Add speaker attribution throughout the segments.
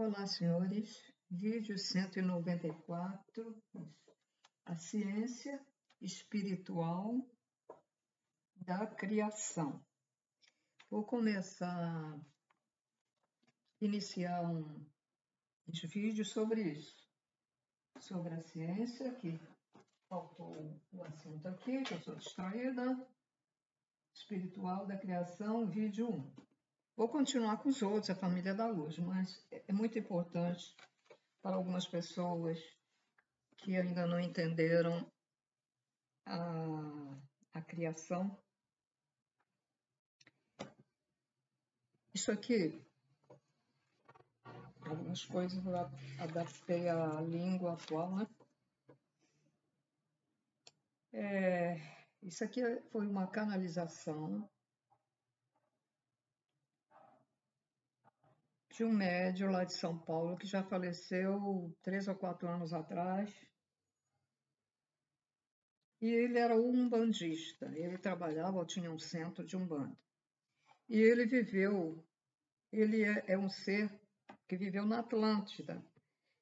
Speaker 1: Olá, senhores. Vídeo 194, a ciência espiritual da criação. Vou começar, iniciar uns vídeos sobre isso, sobre a ciência, que faltou o assunto aqui, que eu sou distraída, espiritual da criação, vídeo 1. Vou continuar com os outros, a família da luz, mas é muito importante para algumas pessoas que ainda não entenderam a criação. Isso aqui, algumas coisas eu adaptei à língua atual, né? Isso aqui foi uma canalização de um médium lá de São Paulo que já faleceu 3 ou 4 anos atrás. E ele era umbandista, ele trabalhava, tinha um centro de umbanda. E ele viveu, ele é um ser que viveu na Atlântida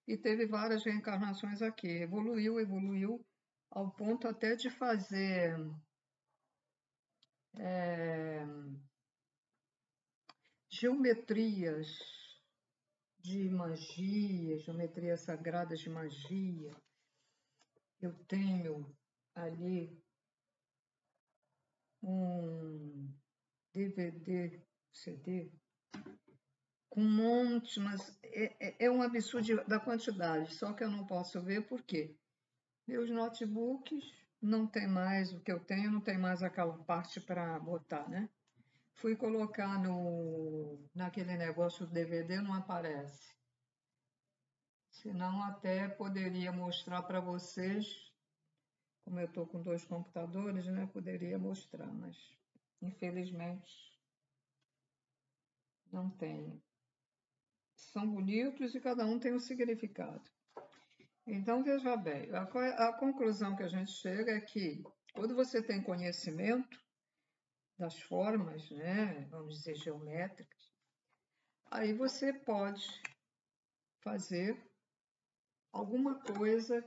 Speaker 1: e teve várias reencarnações aqui. Evoluiu, ao ponto até de fazer geometrias de magia, geometrias sagradas de magia. Eu tenho ali um DVD, CD, com um monte, mas é um absurdo da quantidade, só que eu não posso ver porque meus notebooks não tem mais o que eu tenho, não tem mais aquela parte para botar, né? Fui colocar naquele negócio do DVD, não aparece. Senão até poderia mostrar para vocês, como eu estou com 2 computadores, né? Poderia mostrar, mas infelizmente não tem. São bonitos e cada um tem um significado. Então, veja bem, a conclusão que a gente chega é que quando você tem conhecimento das formas, né, vamos dizer, geométricas, aí você pode fazer alguma coisa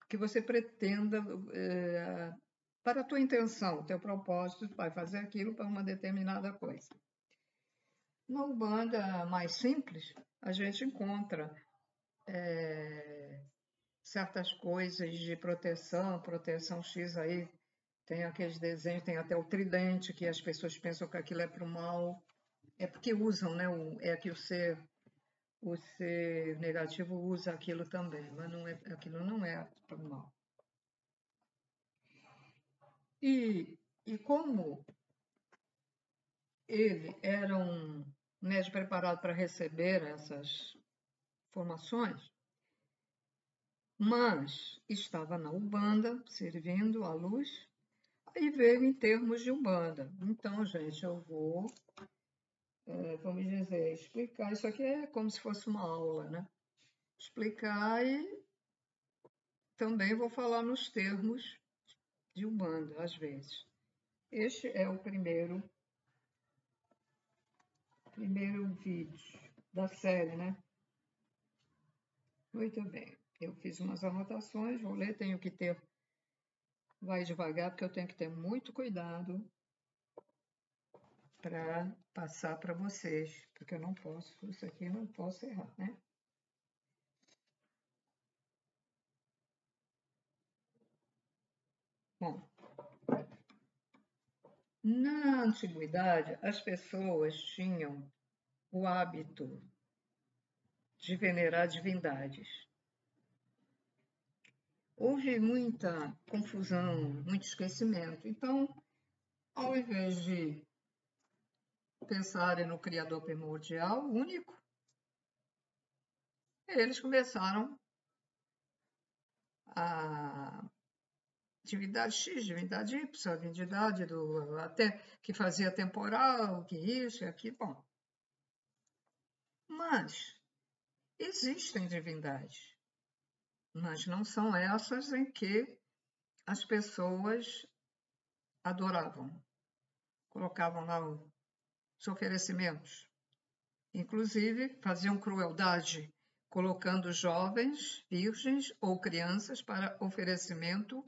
Speaker 1: que você pretenda, para a tua intenção, teu propósito, vai fazer aquilo para uma determinada coisa. Na Umbanda mais simples, a gente encontra certas coisas de proteção X aí, tem aqueles desenhos, tem até o tridente, que as pessoas pensam que aquilo é para o mal, é porque usam, né? É que o ser negativo usa aquilo também, mas aquilo não é para o mal. E como ele era um médium preparado para receber essas formações, mas estava na Umbanda, servindo à luz, e veio em termos de Umbanda. Então, gente, eu vou, vamos dizer, explicar. Isso aqui é como se fosse uma aula, né? Explicar e também vou falar nos termos de Umbanda, às vezes. Este é o primeiro vídeo da série, né? Muito bem. Eu fiz umas anotações, vou ler, tenho que ter... Vai devagar, porque eu tenho que ter muito cuidado para passar para vocês, porque eu não posso, isso aqui não posso errar, né? Bom, na antiguidade, as pessoas tinham o hábito de venerar divindades. Houve muita confusão, muito esquecimento. Então, ao invés de pensarem no Criador primordial, único, eles começaram a divindade X, divindade Y, a divindade até que fazia temporal, que isso e aquilo. Bom, mas existem divindades, mas não são essas em que as pessoas adoravam, colocavam lá os oferecimentos. Inclusive, faziam crueldade, colocando jovens, virgens ou crianças para oferecimento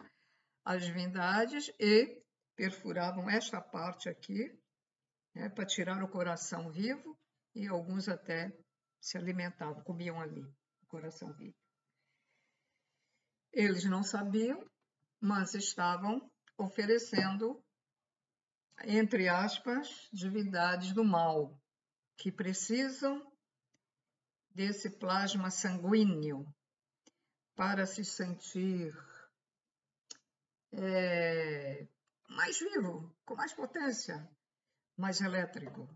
Speaker 1: às divindades e perfuravam esta parte aqui, né, para tirar o coração vivo, e alguns até se alimentavam, comiam ali o coração vivo. Eles não sabiam, mas estavam oferecendo, entre aspas, divindades do mal, que precisam desse plasma sanguíneo para se sentir mais vivo, com mais potência, mais elétrico.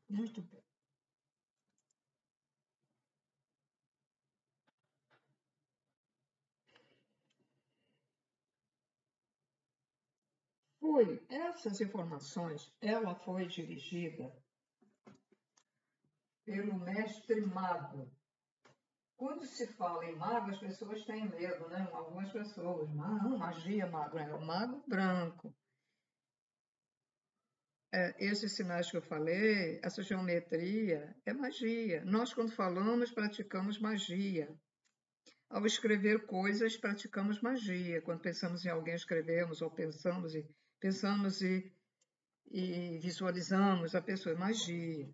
Speaker 1: Muito bem. Essas informações, ela foi dirigida pelo mestre mago. Quando se fala em mago, as pessoas têm medo, né? Algumas pessoas, magia, mago, é o mago branco. Esses sinais que eu falei, essa geometria, é magia. Nós, quando falamos, praticamos magia. Ao escrever coisas, praticamos magia. Quando pensamos em alguém, escrevemos, ou pensamos e visualizamos a pessoa, é magia.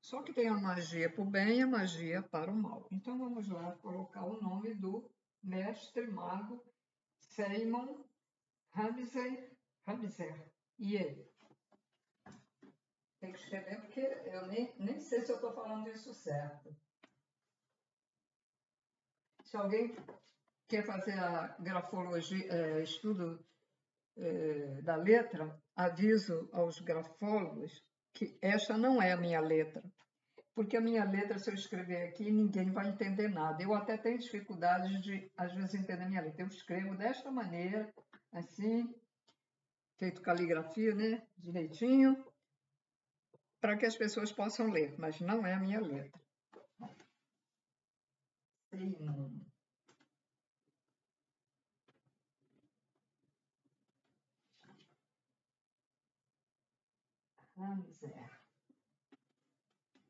Speaker 1: Só que tem a magia para o bem e a magia para o mal. Então vamos lá colocar o nome do mestre mago Seimon Ramser. E ele? Tem que escrever porque eu nem sei se eu estou falando isso certo. Se alguém quer fazer a grafologia, estudo da letra, aviso aos grafólogos que esta não é a minha letra. Porque a minha letra, se eu escrever aqui, ninguém vai entender nada. Eu até tenho dificuldade de, às vezes, entender a minha letra. Eu escrevo desta maneira, assim, feito caligrafia, né? Direitinho, para que as pessoas possam ler, mas não é a minha letra. Ramser.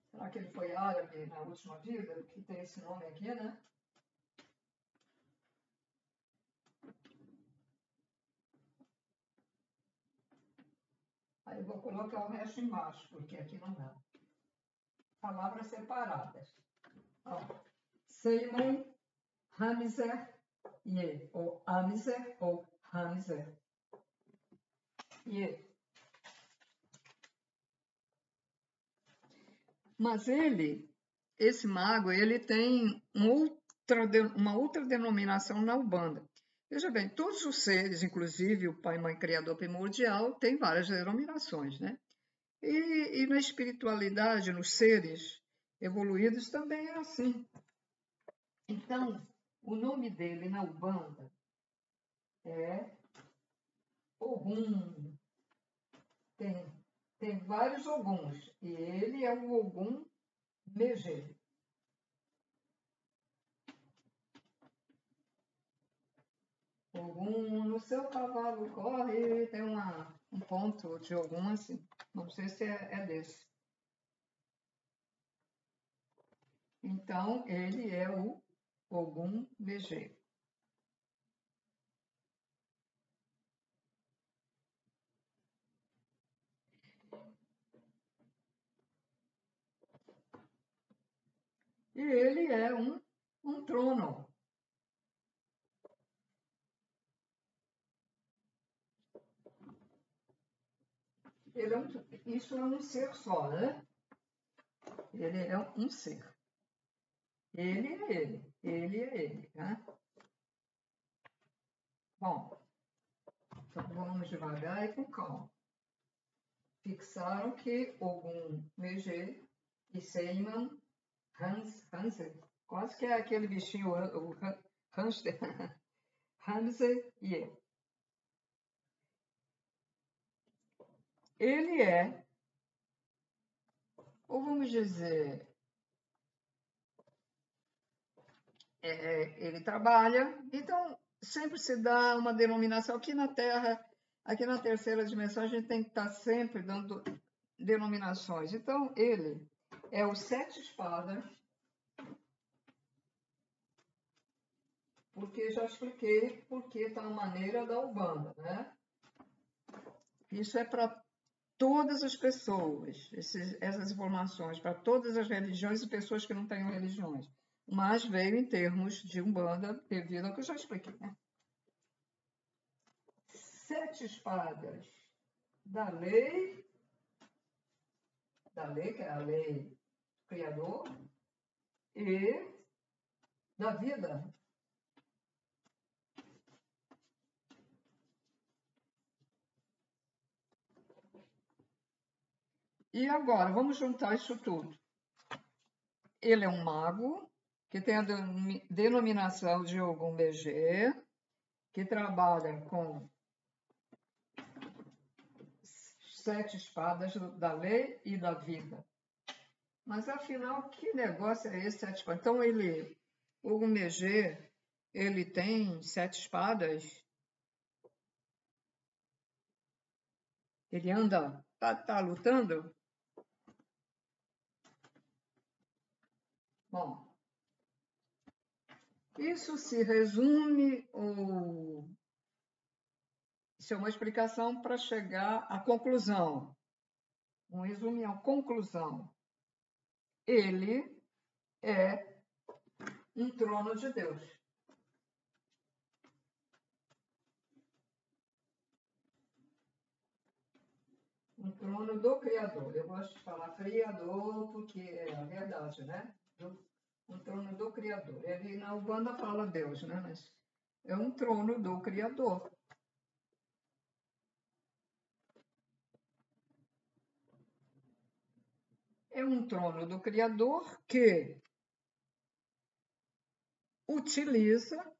Speaker 1: Será que ele foi árabe na última vida? Que tem esse nome aqui, né? Aí eu vou colocar o resto embaixo, porque aqui não dá. Palavras separadas. Seimon Ramser Ye, ou Amser, ou Ramser Ye. Mas esse mago, ele tem uma outra denominação na Umbanda. Veja bem, todos os seres, inclusive o Pai, Mãe, Criador primordial, tem várias denominações, né? E na espiritualidade, nos seres evoluídos, também é assim. Então, o nome dele na Umbanda é Ogum. Tem vários Oguns, e ele é o Ogum Megê. Ogum, no seu cavalo corre, tem um ponto de Ogum assim. Não sei se é desse. Então, ele é o Ogum Megê. E ele é um trono. Isso é um ser só, né? Ele é um ser. Ele é ele. Ele é ele, né? Bom, então vamos devagar e com calma. Fixaram que Ogum Megê e Seimon Hanser, quase que é aquele bichinho, o hamster, Ramser Ye. Ele é, ou vamos dizer, ele trabalha, então sempre se dá uma denominação aqui na Terra, aqui na terceira dimensão, a gente tem que estar sempre dando denominações. Então, ele é o 7 espadas, porque já expliquei porque está a maneira da Umbanda, né? Isso é para todas as pessoas, essas informações, para todas as religiões e pessoas que não tenham religiões. Mas veio em termos de Umbanda, devido ao que eu já expliquei, né? 7 espadas da lei, que é a lei do Criador, e da vida. E agora, vamos juntar isso tudo. Ele é um mago, que tem a denominação de Ogum BG, que trabalha com 7 espadas da lei e da vida. Mas, afinal, que negócio é esse 7 espadas? Então, Ogum BG, ele tem 7 espadas? Ele anda, tá lutando? Bom, isso se resume, ou isso é uma explicação para chegar à conclusão. Um resumo à conclusão. Ele é um trono de Deus. Um trono do Criador. Eu gosto de falar Criador porque é a verdade, né? Um trono do Criador. Ele na Umbanda fala Deus, né? Mas é um trono do Criador. É um trono do Criador que utiliza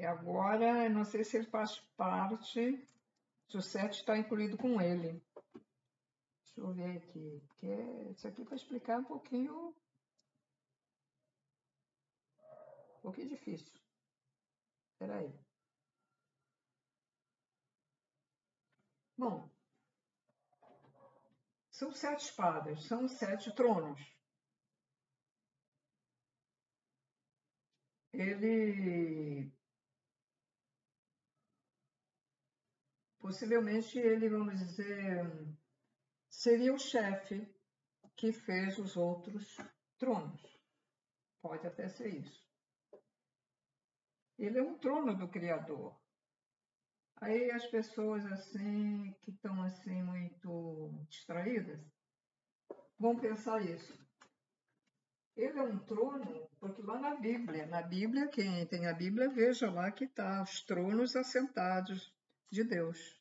Speaker 1: agora, não sei se ele faz parte, se o 7 está incluído com ele. Deixa eu ver aqui, porque isso aqui para explicar é um pouquinho difícil. Espera aí. Bom, são 7 espadas, são 7 tronos. Possivelmente ele, vamos dizer, seria o chefe que fez os outros tronos. Pode até ser isso. Ele é um trono do Criador. Aí as pessoas assim que estão assim muito distraídas vão pensar isso. Ele é um trono, porque lá na Bíblia, quem tem a Bíblia, veja lá que está os tronos assentados de Deus.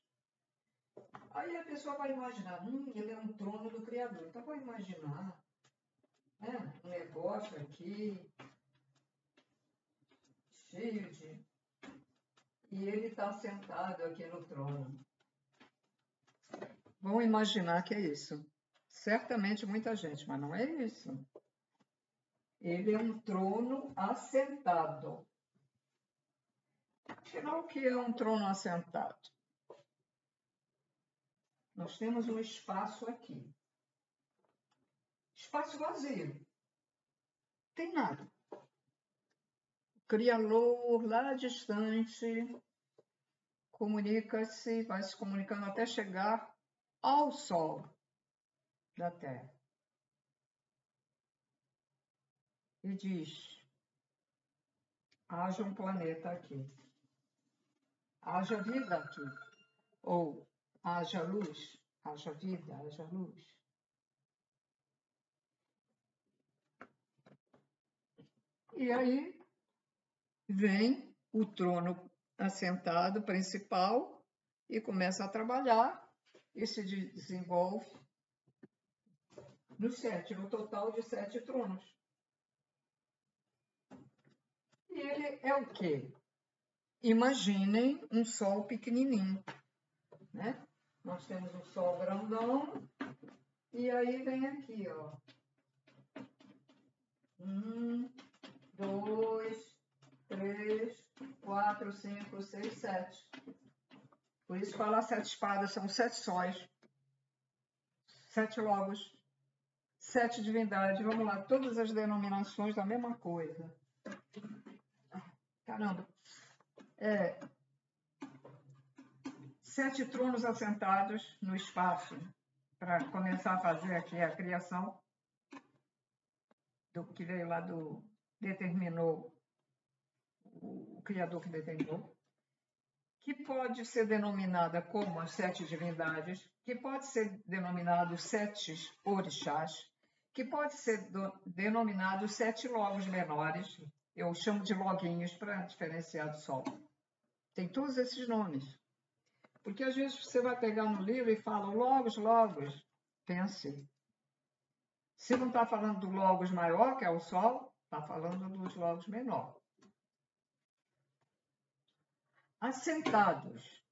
Speaker 1: Aí a pessoa vai imaginar, ele é um trono do Criador. Então vai imaginar, né, um negócio aqui, cheio de... E ele está sentado aqui no trono. Vão imaginar que é isso. Certamente muita gente, mas não é isso. Ele é um trono assentado. Afinal, o que é um trono assentado? Nós temos um espaço aqui. Espaço vazio. Tem nada. O Criador, lá distante, comunica-se, vai se comunicando até chegar ao Sol da Terra. E diz, haja um planeta aqui. Haja vida aqui. Ou haja luz, haja vida, haja luz. E aí vem o trono assentado principal e começa a trabalhar e se desenvolve no total de 7 tronos. E ele é o quê? Imaginem um sol pequenininho, né? Nós temos um sol grandão e aí vem aqui, ó. 1, 2, 3, 4, 5, 6, 7. Por isso fala 7 espadas, são 7 sóis, 7 logos, 7 divindades. Vamos lá, todas as denominações da mesma coisa. Caramba. 7 tronos assentados no espaço, para começar a fazer aqui a criação do que veio lá determinou, o Criador que determinou, que pode ser denominada como as 7 divindades, que pode ser denominado 7 orixás, que pode ser denominado 7 logos menores, eu chamo de loguinhos para diferenciar do Sol. Tem todos esses nomes. Porque às vezes você vai pegar no livro e fala logos, logos. Pense. Se não está falando do logos maior, que é o Sol, está falando dos logos menor. Assentados.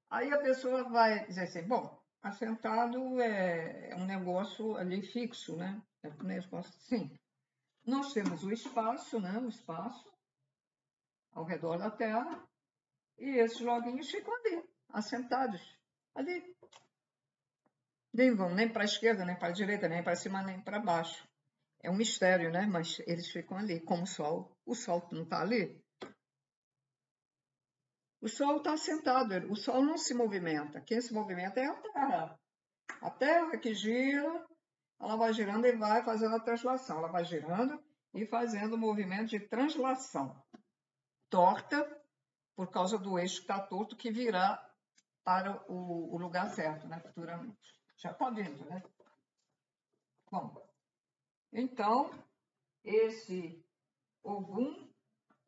Speaker 1: Aí a pessoa vai dizer assim, bom, assentado é um negócio ali fixo, né? É um negócio assim. Nós temos o espaço, né? O espaço ao redor da Terra, e esses loguinhos ficam ali, assentados, ali. Nem vão nem para a esquerda, nem para a direita, nem para cima, nem para baixo. É um mistério, né? Mas eles ficam ali, como o Sol. O Sol não está ali. O Sol está sentado, o Sol não se movimenta. Quem se movimenta é a Terra. A Terra que gira, ela vai girando e vai fazendo a translação. Ela vai girando e fazendo o movimento de translação. Torta, por causa do eixo que está torto, que virá para o lugar certo, né? Futuramente. Já está vindo, né? Bom, então, esse Ogum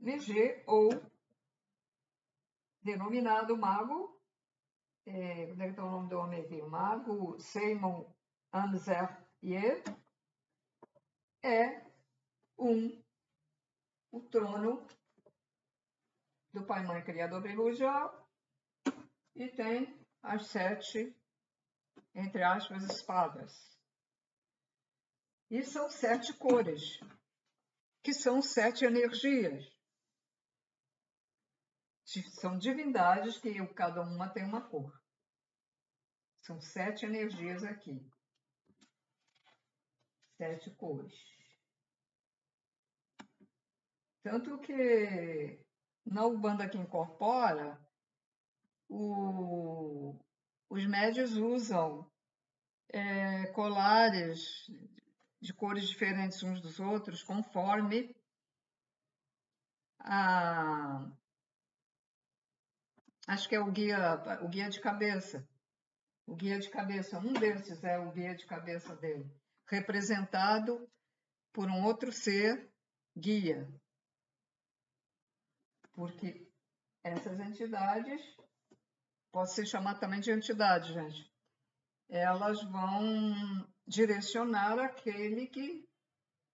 Speaker 1: Megê, ou denominado Mago, onde é que está o nome do homem aqui? Mago Seimon Anzer-Ye, é o trono do Pai, Mãe, Criador Primordial, e tem as 7, entre aspas, espadas. E são 7 cores, que são 7 energias. São divindades que cada uma tem uma cor. São 7 energias aqui. 7 cores. Tanto que na Umbanda que incorpora, os médios usam colares de cores diferentes uns dos outros, conforme acho que é o guia de cabeça. O guia de cabeça, um desses é o guia de cabeça dele, representado por um outro ser guia. Porque essas entidades, pode ser chamado também de entidade, gente, elas vão direcionar aquele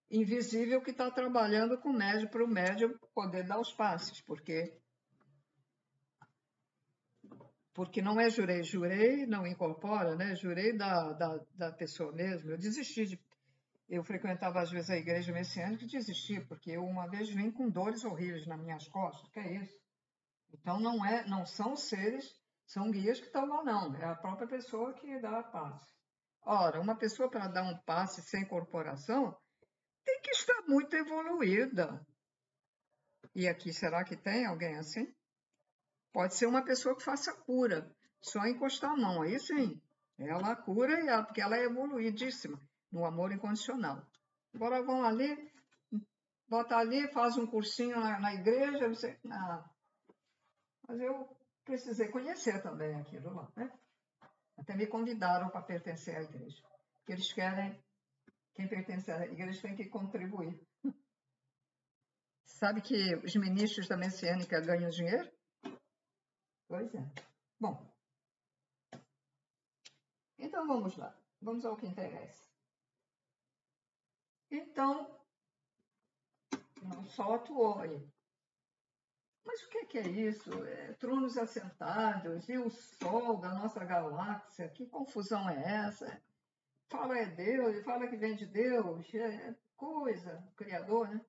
Speaker 1: invisível que está trabalhando com o médium, para o médium poder dar os passes, porque não é jurei, jurei não incorpora, né? Jurei da pessoa mesmo. Eu desisti eu frequentava às vezes a igreja messiânica e desisti, porque eu uma vez vim com dores horríveis nas minhas costas, que é isso? Então não são seres, são guias que estão lá não, é a própria pessoa que dá a passe. Ora, uma pessoa para dar um passe sem corporação tem que estar muito evoluída. E aqui, será que tem alguém assim? Pode ser uma pessoa que faça cura, só encostar a mão, aí sim. Ela cura porque ela é evoluidíssima no amor incondicional. Agora vão ali, bota ali, faz um cursinho na igreja, você... Mas eu precisei conhecer também aquilo lá, né? Até me convidaram para pertencer à igreja. Porque eles querem, quem pertence à igreja tem que contribuir. Sabe que os ministros da Messiânica ganham dinheiro? Pois é. Bom, então vamos lá. Vamos ao que interessa. Então, não só atuou aí. Mas o que é isso? Tronos assentados e o Sol da nossa galáxia? Que confusão é essa? Fala é Deus, fala que vem de Deus, é coisa, Criador, né?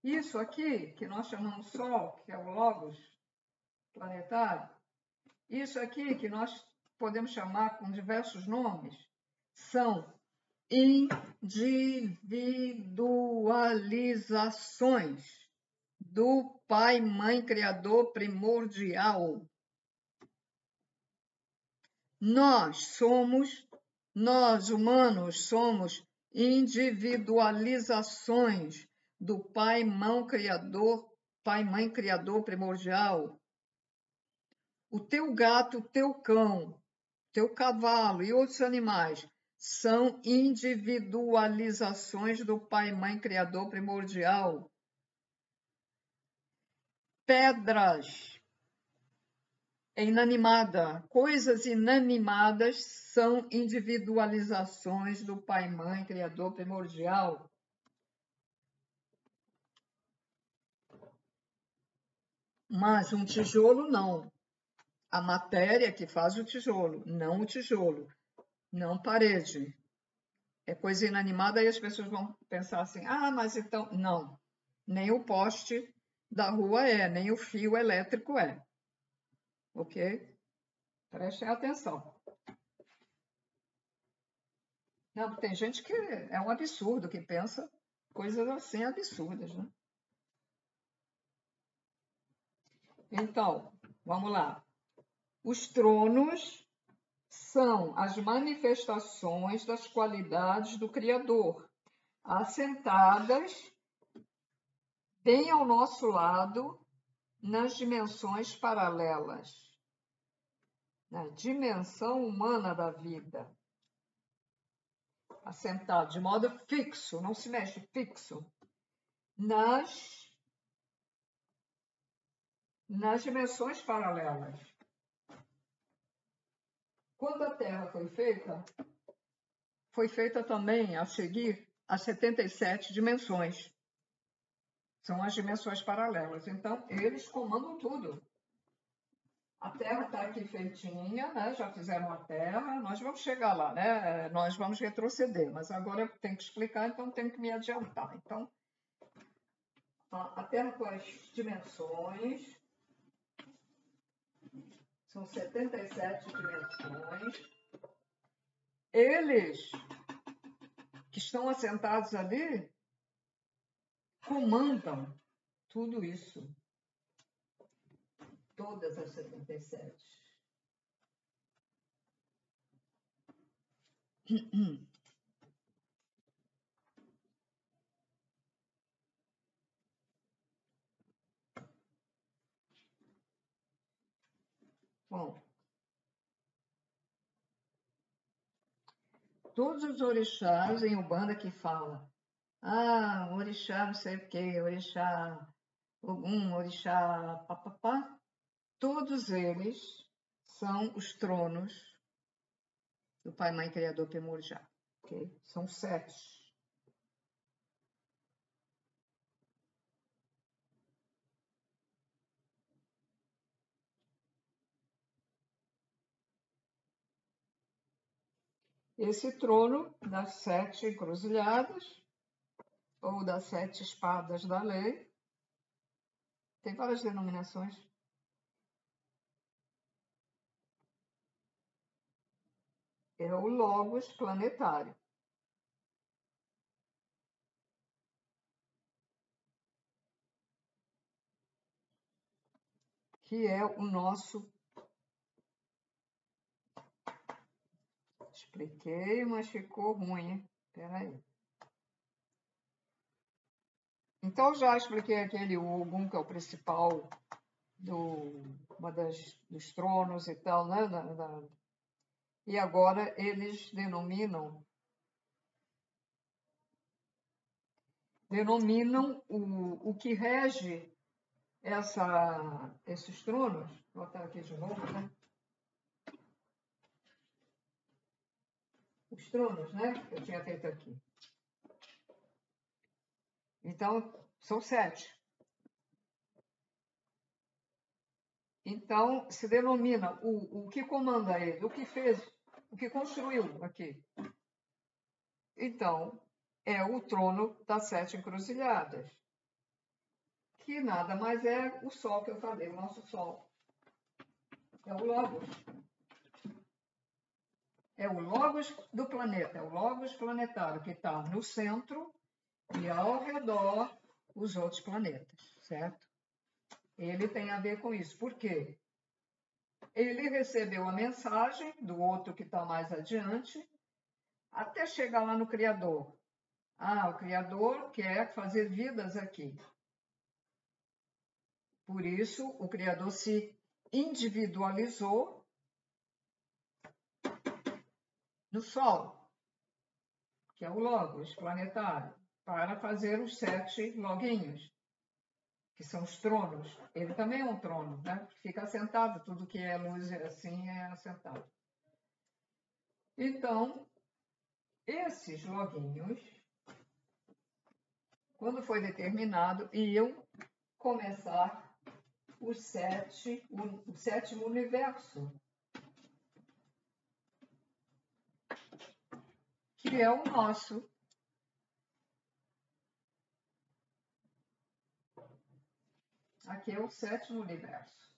Speaker 1: Isso aqui, que nós chamamos Sol, que é o Logos planetário, isso aqui, que nós podemos chamar com diversos nomes, são individualizações do Pai, Mãe, Criador primordial. Nós, humanos, somos individualizações do Pai, Mãe, Criador primordial. O teu gato, o teu cão, teu cavalo e outros animais são individualizações do Pai, Mãe, Criador primordial. Pedras inanimada, coisas inanimadas são individualizações do Pai, Mãe, Criador primordial. Mas um tijolo não. A matéria que faz o tijolo, não o tijolo, não parede. É coisa inanimada e as pessoas vão pensar assim, ah, mas então... Não, nem o poste da rua é, nem o fio elétrico é. Ok? Prestem atenção. Não, tem gente que é um absurdo, que pensa coisas assim absurdas, né? Então, vamos lá. Os tronos são as manifestações das qualidades do Criador, assentadas bem ao nosso lado nas dimensões paralelas, na dimensão humana da vida. Assentado de modo fixo, não se mexe, fixo, nas dimensões paralelas. Quando a Terra foi feita também a seguir as 77 dimensões. São as dimensões paralelas. Então, eles comandam tudo. A Terra está aqui feitinha, né? Já fizeram a Terra, nós vamos chegar lá, né? Nós vamos retroceder, mas agora eu tenho que explicar, então tenho que me adiantar. Então, a Terra com as dimensões, são 77 dimensões. Eles que estão assentados ali comandam tudo isso. Todas as 77. Bom, todos os orixás em Umbanda que falam, orixá não sei o quê, orixá Ogum, orixá papapá, todos eles são os tronos do Pai, Mãe, Criador primordial. Okay? São 7. Esse trono das 7 encruzilhadas, ou das 7 espadas da lei, tem várias denominações. É o Logos planetário. Que é o nosso... Expliquei, mas ficou ruim. Espera aí. Então, já expliquei aquele Ogum, que é o principal dos tronos e tal, né? E agora eles denominam o que rege esses tronos. Vou botar aqui de novo, né? Os tronos, né? Que eu tinha feito aqui. Então, são 7. Então, se denomina o que comanda ele, o que fez, o que construiu aqui. Então, é o trono das 7 encruzilhadas. que nada mais é o Sol que eu falei, o nosso Sol. É o Logos. É o Logos do planeta, é o Logos planetário, que está no centro e ao redor os outros planetas, certo? Ele tem a ver com isso. Por quê? Ele recebeu a mensagem do outro que está mais adiante, até chegar lá no Criador. Ah, o Criador quer fazer vidas aqui. Por isso, o Criador se individualizou no Sol, que é o Logos planetário, para fazer os 7 loguinhos, que são os tronos. Ele também é um trono, né? Fica assentado, tudo que é luz assim é assentado. Então, esses loguinhos, quando foi determinado, iam começar o sétimo universo, que é o nosso. Aqui é o 7º universo.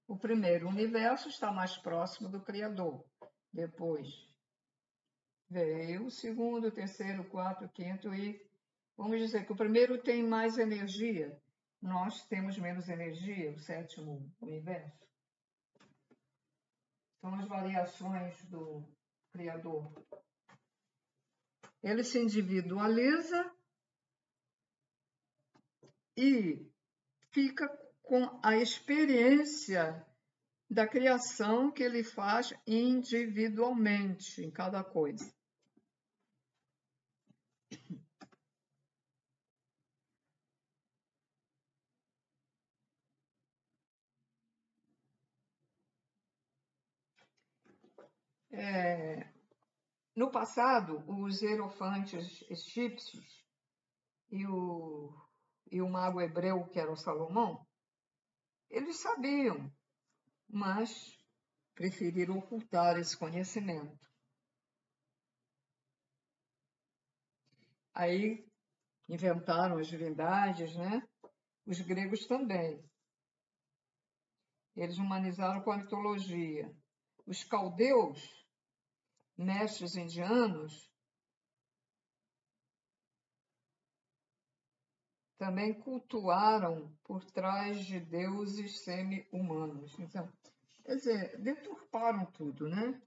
Speaker 1: O primeiro universo está mais próximo do Criador. Depois veio o segundo, o terceiro, o quarto, o quinto e vamos dizer que o primeiro tem mais energia. Nós temos menos energia, o 7º universo. São as variações do Criador. Ele se individualiza e fica com a experiência da criação que ele faz individualmente em cada coisa. No passado, os hierofantes egípcios e o mago hebreu, que era o Salomão, eles sabiam, mas preferiram ocultar esse conhecimento. Aí inventaram as divindades, né? Os gregos também. Eles humanizaram com a mitologia. Os caldeus, mestres indianos, também cultuaram por trás de deuses semi-humanos. Então, quer dizer, deturparam tudo, né?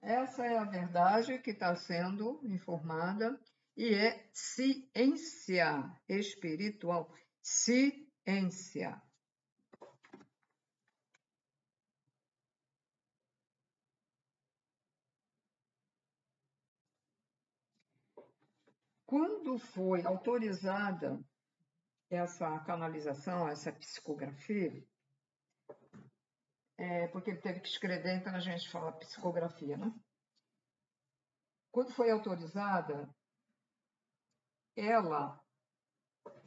Speaker 1: Essa é a verdade que está sendo informada e é ciência espiritual. Ciência. Quando foi autorizada essa canalização, essa psicografia, porque ele teve que escrever, então a gente fala psicografia, né? Quando foi autorizada, ela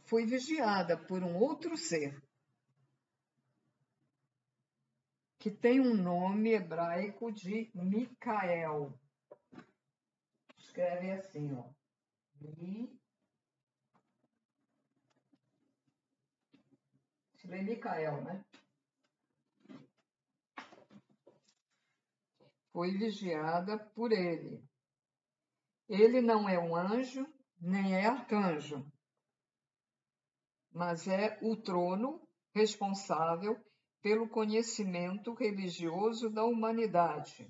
Speaker 1: foi vigiada por um outro ser, que tem um nome hebraico de Micael. Escreve assim, ó. Se lê Micael, né? Foi vigiada por ele. Ele não é um anjo, nem é arcanjo, mas é o trono responsável pelo conhecimento religioso da humanidade.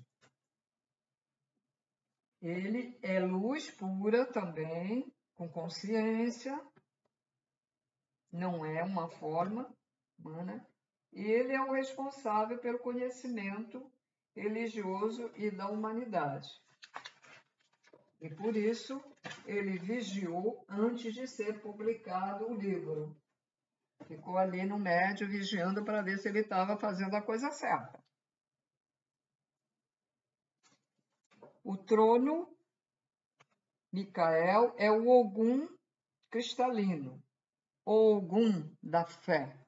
Speaker 1: Ele é luz pura também, com consciência, não é uma forma humana. E ele é o responsável pelo conhecimento religioso e da humanidade. E por isso ele vigiou antes de ser publicado o livro. Ficou ali no médio vigiando para ver se ele estava fazendo a coisa certa. O trono, Micael, é o Ogum cristalino, o Ogum da fé.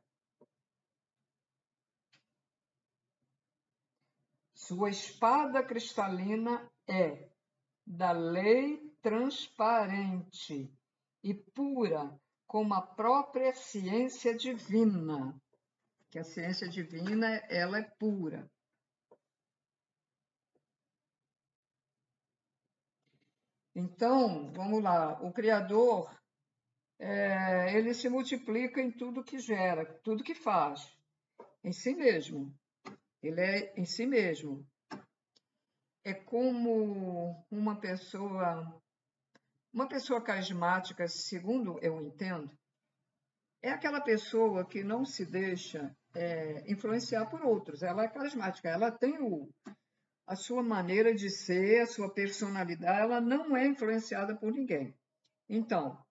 Speaker 1: Sua espada cristalina é da lei transparente e pura como a própria ciência divina, que a ciência divina ela é pura. Então, vamos lá, o Criador, ele se multiplica em tudo que gera, tudo que faz, em si mesmo. Ele é em si mesmo. É como uma pessoa carismática, segundo eu entendo, é aquela pessoa que não se deixa influenciar por outros. Ela é carismática, ela tem a sua maneira de ser, a sua personalidade, ela não é influenciada por ninguém. Então,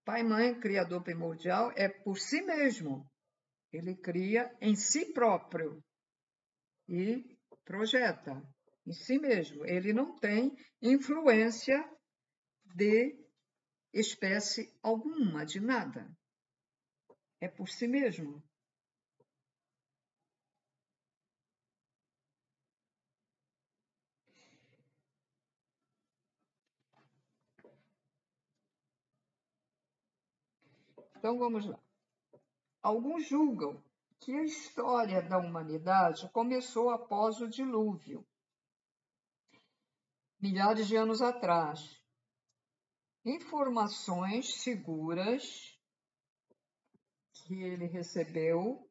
Speaker 1: pai, mãe, criador primordial é por si mesmo. Ele cria em si próprio e projeta em si mesmo. Ele não tem influência de espécie alguma, de nada. É por si mesmo. Então vamos lá. Alguns julgam que a história da humanidade começou após o dilúvio, milhares de anos atrás. Informações seguras que ele recebeu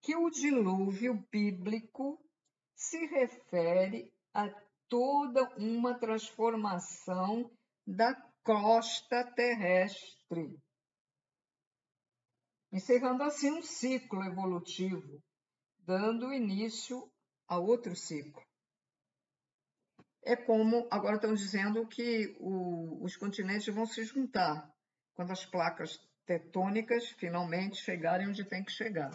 Speaker 1: que o dilúvio bíblico se refere a toda uma transformação da crosta terrestre, encerrando assim um ciclo evolutivo, dando início a outro ciclo. É como agora estão dizendo que os continentes vão se juntar quando as placas tectônicas finalmente chegarem onde tem que chegar.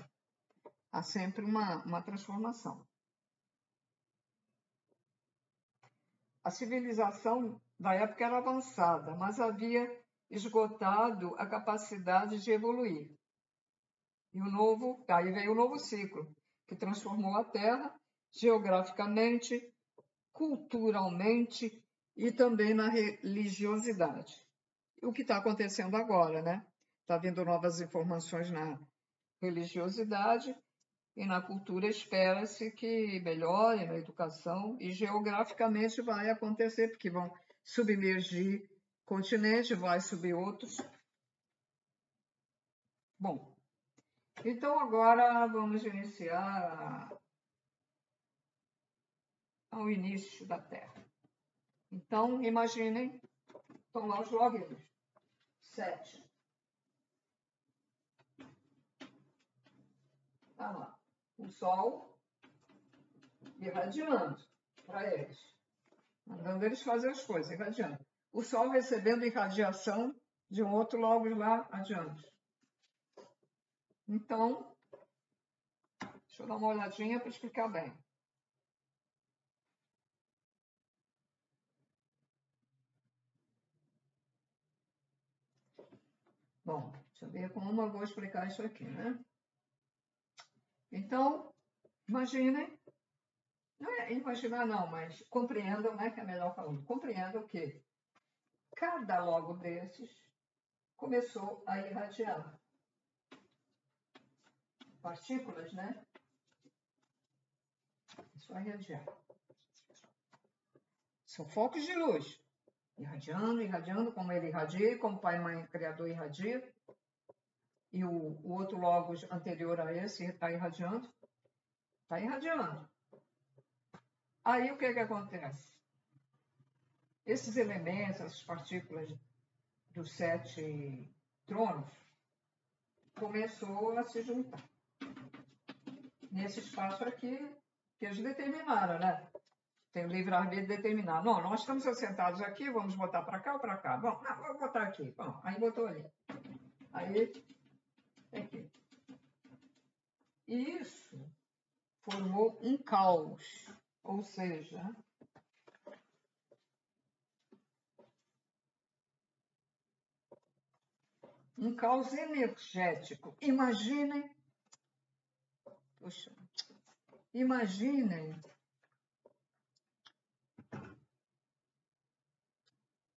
Speaker 1: Há sempre uma transformação. A civilização da época era avançada, mas havia esgotado a capacidade de evoluir. E aí veio o novo ciclo, que transformou a Terra geograficamente, culturalmente e também na religiosidade. E o que está acontecendo agora, né? Está vindo novas informações na religiosidade e na cultura espera-se que melhore na educação e geograficamente vai acontecer, porque vão submergir continente, vai subir outros. Bom, então agora vamos iniciar ao início da Terra. Então, imaginem, estão lá os logaritmos. 7. Tá lá. O Sol irradiando para eles. Mandando eles fazer as coisas, irradiando. O Sol recebendo irradiação de um outro logos lá adiante. Então, deixa eu dar uma olhadinha para explicar bem. Bom, deixa eu ver como eu vou explicar isso aqui, né? Então, imaginem, não é imaginar não, mas compreendam, né, que é melhor falando, compreendam que cada logo desses começou a irradiar partículas, né? Isso vai irradiar. São focos de luz, irradiando, irradiando, como ele irradia, como Pai, Mãe, Criador irradia, e o outro logos anterior a esse está irradiando. Está irradiando. Aí o que acontece? Esses elementos, essas partículas dos 7 tronos, começou a se juntar. Nesse espaço aqui, que eles determinaram, né? Tem o livre-arbítrio de determinar. Não, nós estamos assentados aqui, vamos botar para cá ou para cá? Bom, não, vou botar aqui. Bom, aí botou ali. Aí, aqui. E isso formou um caos, ou seja, um caos energético. Imaginem,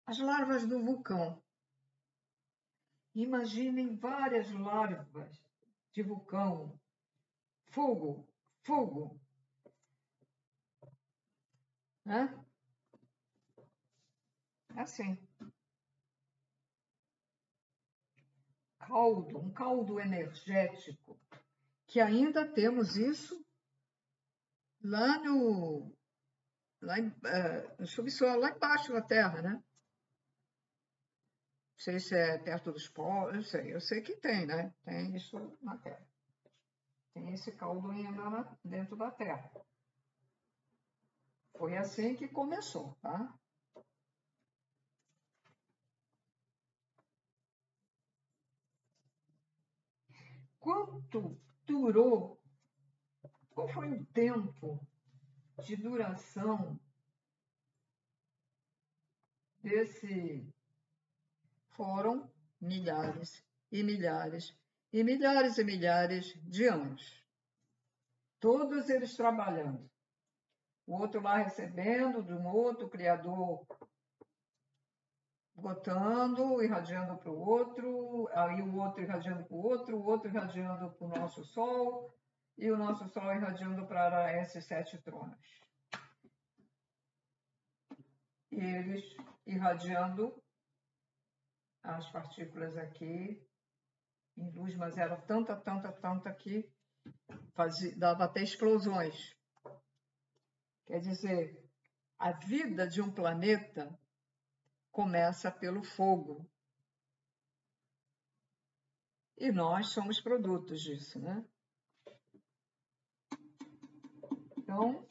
Speaker 1: as larvas do vulcão. Imaginem várias larvas de vulcão. Fogo, fogo, né? Assim, um caldo energético, que ainda temos isso lá no, no subsolo, lá embaixo da Terra, né? Não sei se é perto dos polos, eu sei que tem, né? Tem isso na Terra. Tem esse caldo ainda dentro da Terra. Foi assim que começou, tá? Quanto durou? Qual foi o tempo de duração desse? Foram milhares e milhares e milhares e milhares de anos. Todos eles trabalhando. O outro lá recebendo de um outro criador, botando, irradiando para o outro, aí o outro irradiando para o outro irradiando para o nosso Sol, e o nosso Sol irradiando para esses 7 tronos. E eles irradiando as partículas aqui em luz, mas era tanta que dava até explosões. Quer dizer, a vida de um planeta começa pelo fogo. E nós somos produtos disso, né? Então,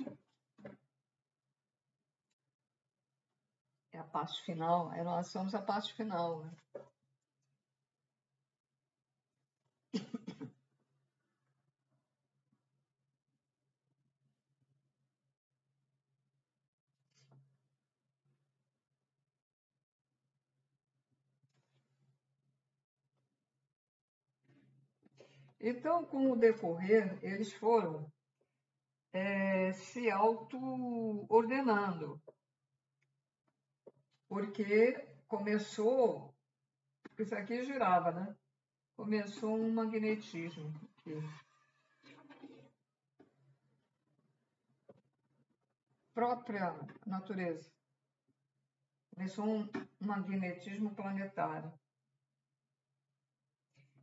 Speaker 1: é a parte final, nós somos a parte final, né? Então, com o decorrer, eles foram se auto-ordenando, porque começou, isso aqui girava, né? Começou um magnetismo aqui. Própria natureza. Começou um magnetismo planetário.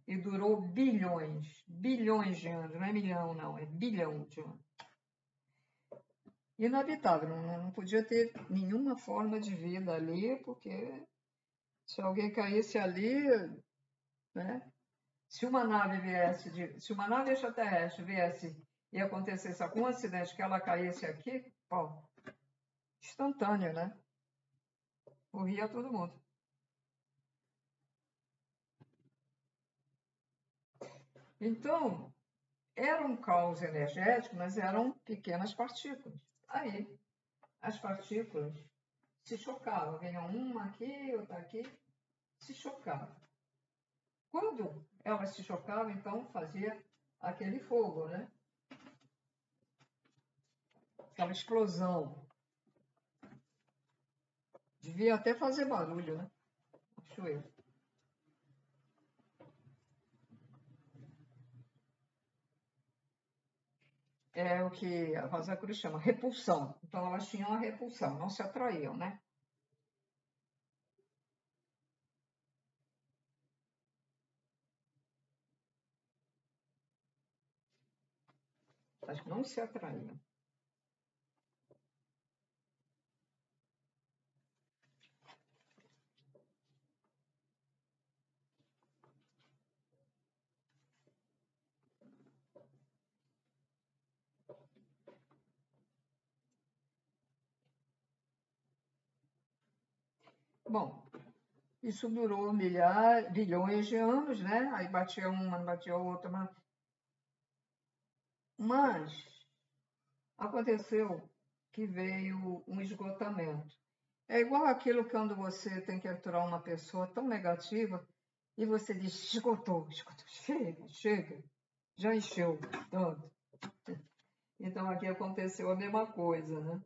Speaker 1: E durou bilhões de anos, não é milhão, não, é bilhão de anos. Inabitável, não podia ter nenhuma forma de vida ali, porque se alguém caísse ali, né? Se uma nave extraterrestre viesse e acontecesse algum acidente que ela caísse aqui, ó, instantâneo, né? Morria todo mundo. Então, era um caos energético, mas eram pequenas partículas. Aí, as partículas se chocavam. Vinha uma aqui, outra aqui, se chocavam. Quando elas se chocavam, então fazia aquele fogo, né? Aquela explosão. Devia até fazer barulho, né? Acho eu. É o que a Rosa Cruz chama repulsão. Então elas tinham a repulsão, não se atraíam, né? Elas não se atraíam. Bom, isso durou bilhões de anos, né? Aí batia uma, batia outra, mas aconteceu que veio um esgotamento. É igual aquilo quando você tem que aturar uma pessoa tão negativa e você diz, esgotou, chega, já encheu tanto. Então aqui aconteceu a mesma coisa, né?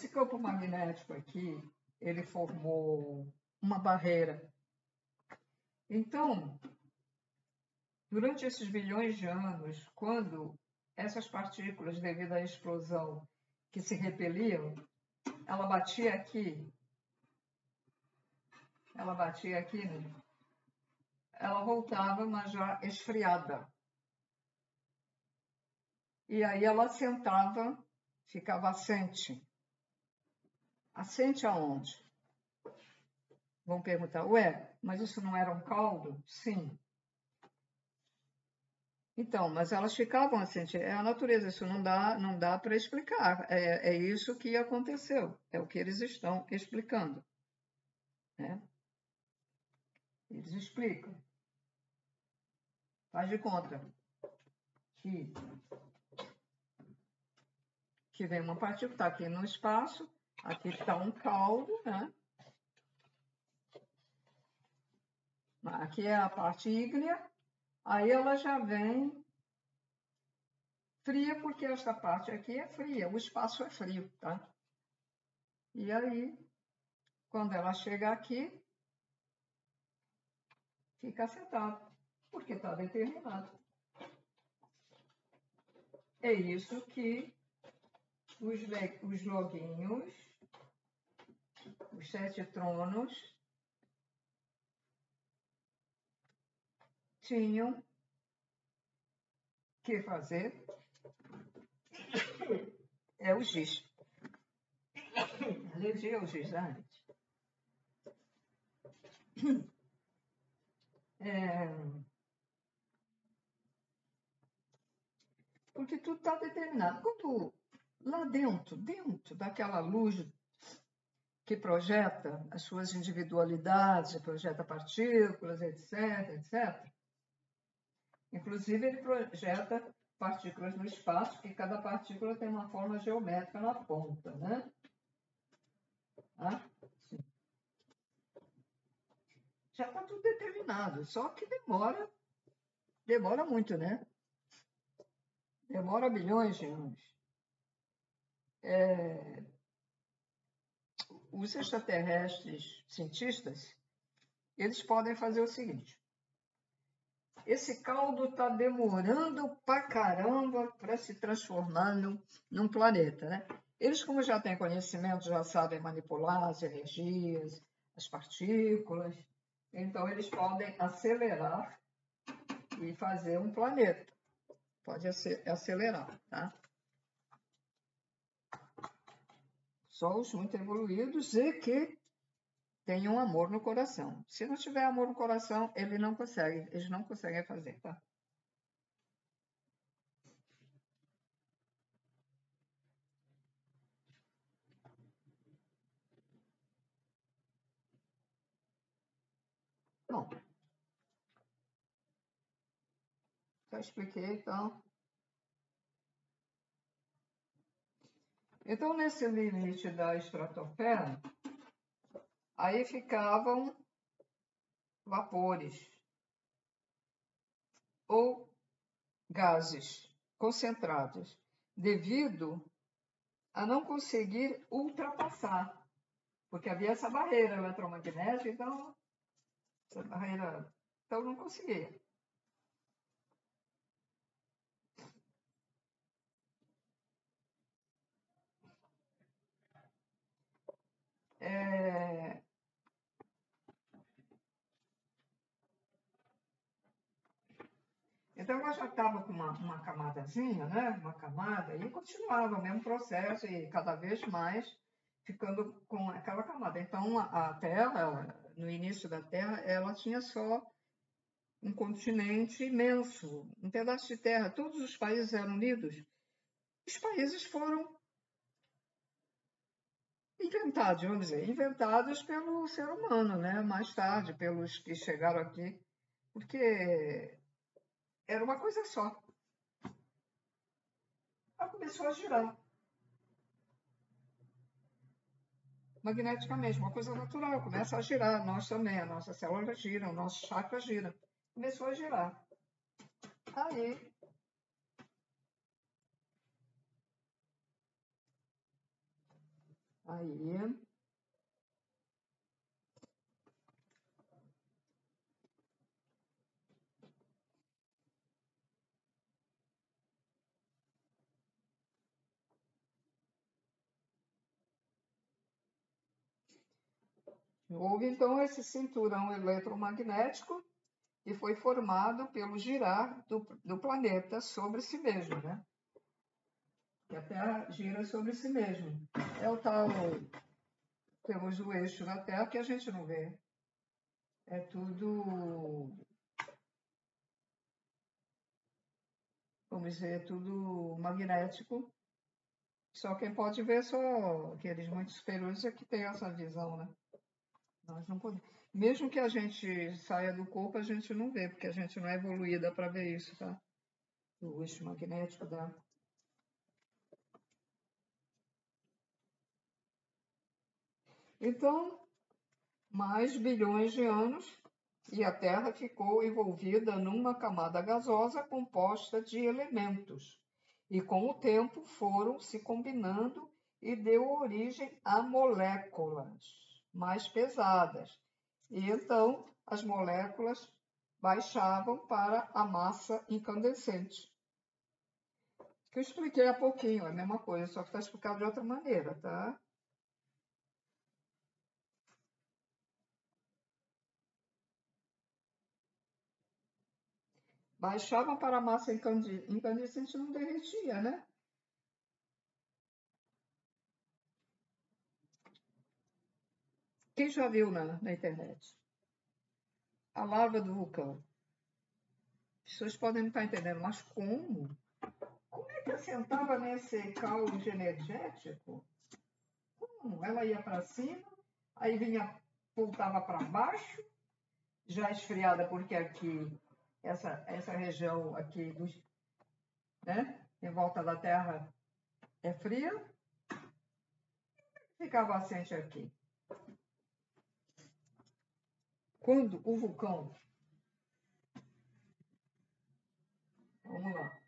Speaker 1: esse campo magnético aqui, ele formou uma barreira. Então, durante esses bilhões de anos, quando essas partículas, devido à explosão, que se repeliam, ela batia aqui, né? Ela voltava, mas já esfriada. E aí ela assentava, ficava assente. Assente aonde? Vão perguntar, ué, mas isso não era um caldo? Sim. Então, mas elas ficavam assentes. É a natureza, isso não dá para explicar. É isso que aconteceu, é o que eles estão explicando, né? Eles explicam. Faz de conta que vem uma partícula, está aqui no espaço, aqui está um caldo, né? Aqui é a parte ígnea, aí ela já vem fria, porque esta parte aqui é fria, o espaço é frio, tá? E aí, quando ela chega aqui, fica sentado, porque está determinado. É isso que os loguinhos, os 7 tronos, tinham que fazer. É o giz. Alergia ao giz, gente. Porque tudo está determinado. Quando lá dentro daquela luz que projeta as suas individualidades, projeta partículas, etc. Inclusive, ele projeta partículas no espaço, que cada partícula tem uma forma geométrica na ponta, né? Já está tudo determinado, só que demora muito, né? Demora bilhões de anos. Os extraterrestres cientistas, eles podem fazer o seguinte: esse caldo está demorando pra caramba para se transformar num planeta, né? Eles, como já têm conhecimento, já sabem manipular as energias, as partículas, então eles podem acelerar e fazer um planeta. Pode acelerar, tá? Só os muito evoluídos e que tenham amor no coração. Se não tiver amor no coração, eles não conseguem fazer, tá? Bom, já expliquei, então. Então, nesse limite da estratosfera, aí ficavam vapores ou gases concentrados, devido a não conseguir ultrapassar, porque havia essa barreira eletromagnética, então, essa barreira, então não conseguia. Então, ela já estava com uma camadazinha, né? Uma camada, e continuava o mesmo processo, e cada vez mais ficando com aquela camada. Então, a Terra, no início da Terra, ela tinha só um continente imenso, um pedaço de terra. Todos os países eram unidos. Os países foram inventados, vamos dizer, inventados pelo ser humano, né? Mais tarde, pelos que chegaram aqui, porque era uma coisa só. Ela começou a girar. Magneticamente, uma coisa natural, começa a girar. Nós também, a nossa célula gira, o nosso chakra gira. Começou a girar. Aí, Aí, houve então esse cinturão eletromagnético que foi formado pelo girar do planeta sobre si mesmo, né? E a Terra gira sobre si mesmo. É o tal, temos o eixo da Terra que a gente não vê. É tudo, vamos dizer, tudo magnético. Só quem pode ver só aqueles muito superiores é que tem essa visão, né? Nós não podemos. Mesmo que a gente saia do corpo, a gente não vê, porque a gente não é evoluída para ver isso, tá? O eixo magnético da. Então, mais bilhões de anos e a Terra ficou envolvida numa camada gasosa composta de elementos. E com o tempo foram se combinando e deu origem a moléculas mais pesadas. E então as moléculas baixavam para a massa incandescente. Que eu expliquei há pouquinho, é a mesma coisa, só que está explicado de outra maneira, tá? Baixavam para a massa incandescente, não derretia, né? Quem já viu na internet? A lava do vulcão. As pessoas podem não estar entendendo, mas como? Como é que assentava nesse caos energético? Como? Ela ia para cima, aí vinha, voltava para baixo, já esfriada, porque aqui, essa região aqui, né, em volta da Terra é fria, ficava assente aqui. Quando o vulcão, vamos lá,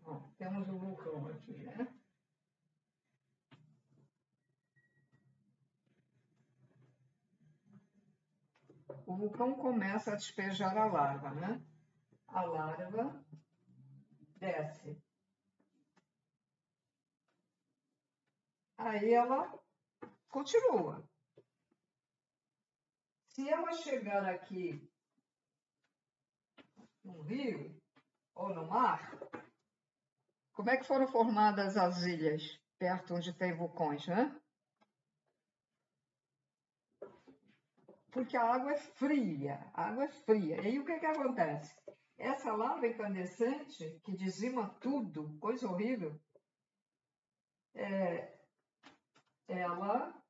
Speaker 1: ó, temos o vulcão aqui, né? O vulcão começa a despejar a lava, né? A larva desce. Aí ela continua. Se ela chegar aqui no rio ou no mar, como é que foram formadas as ilhas perto onde tem vulcões, né? Porque a água é fria, a água é fria. E aí o que que acontece? Essa lava incandescente que dizima tudo, coisa horrível, ela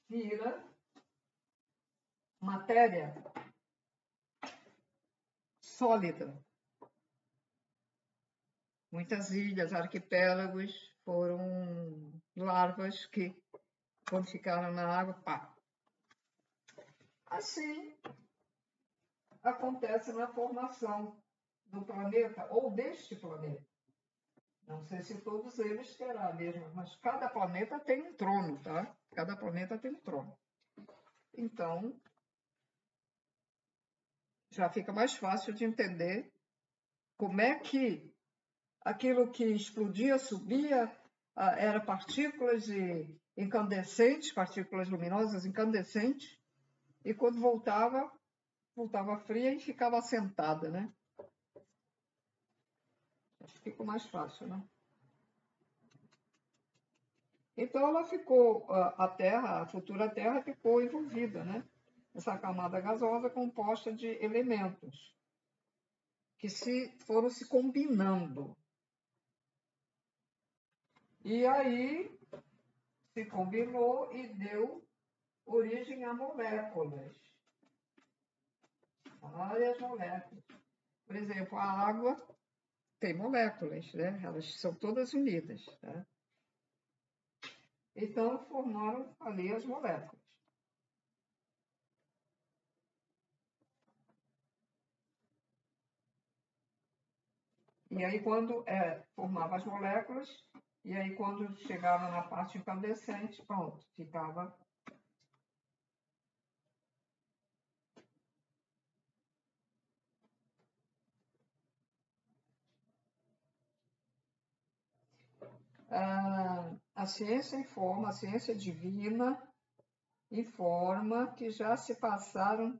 Speaker 1: vira matéria sólida. Muitas ilhas, arquipélagos foram larvas que, quando ficaram na água, pá. Assim acontece na formação do planeta ou deste planeta. Não sei se todos eles terão a mesma, mas cada planeta tem um trono, tá? Cada planeta tem um trono. Então, já fica mais fácil de entender como é que aquilo que explodia, subia, era partículas incandescentes, partículas luminosas incandescentes, e quando voltava fria e ficava assentada, né? Acho que ficou mais fácil, né? Então ela ficou, a Terra, a futura Terra ficou envolvida, né? Essa camada gasosa composta de elementos que foram se combinando. E aí se combinou e deu origem a moléculas. Várias moléculas. Por exemplo, a água tem moléculas, né? Elas são todas unidas, tá? Então formaram ali as moléculas. E aí, quando formava as moléculas, e aí, quando chegava na parte incandescente, pronto, ficava. A ciência informa, a ciência divina informa que já se passaram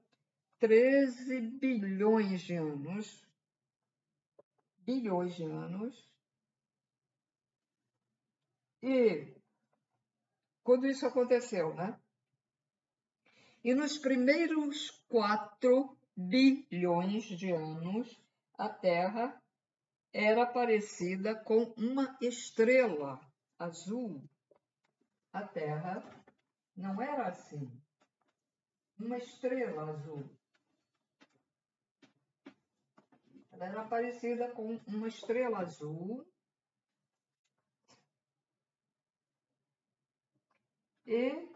Speaker 1: 13 bilhões de anos, e quando isso aconteceu, né? E nos primeiros 4 bilhões de anos, a Terra era parecida com uma estrela azul. A Terra não era assim. Uma estrela azul. Ela era parecida com uma estrela azul. E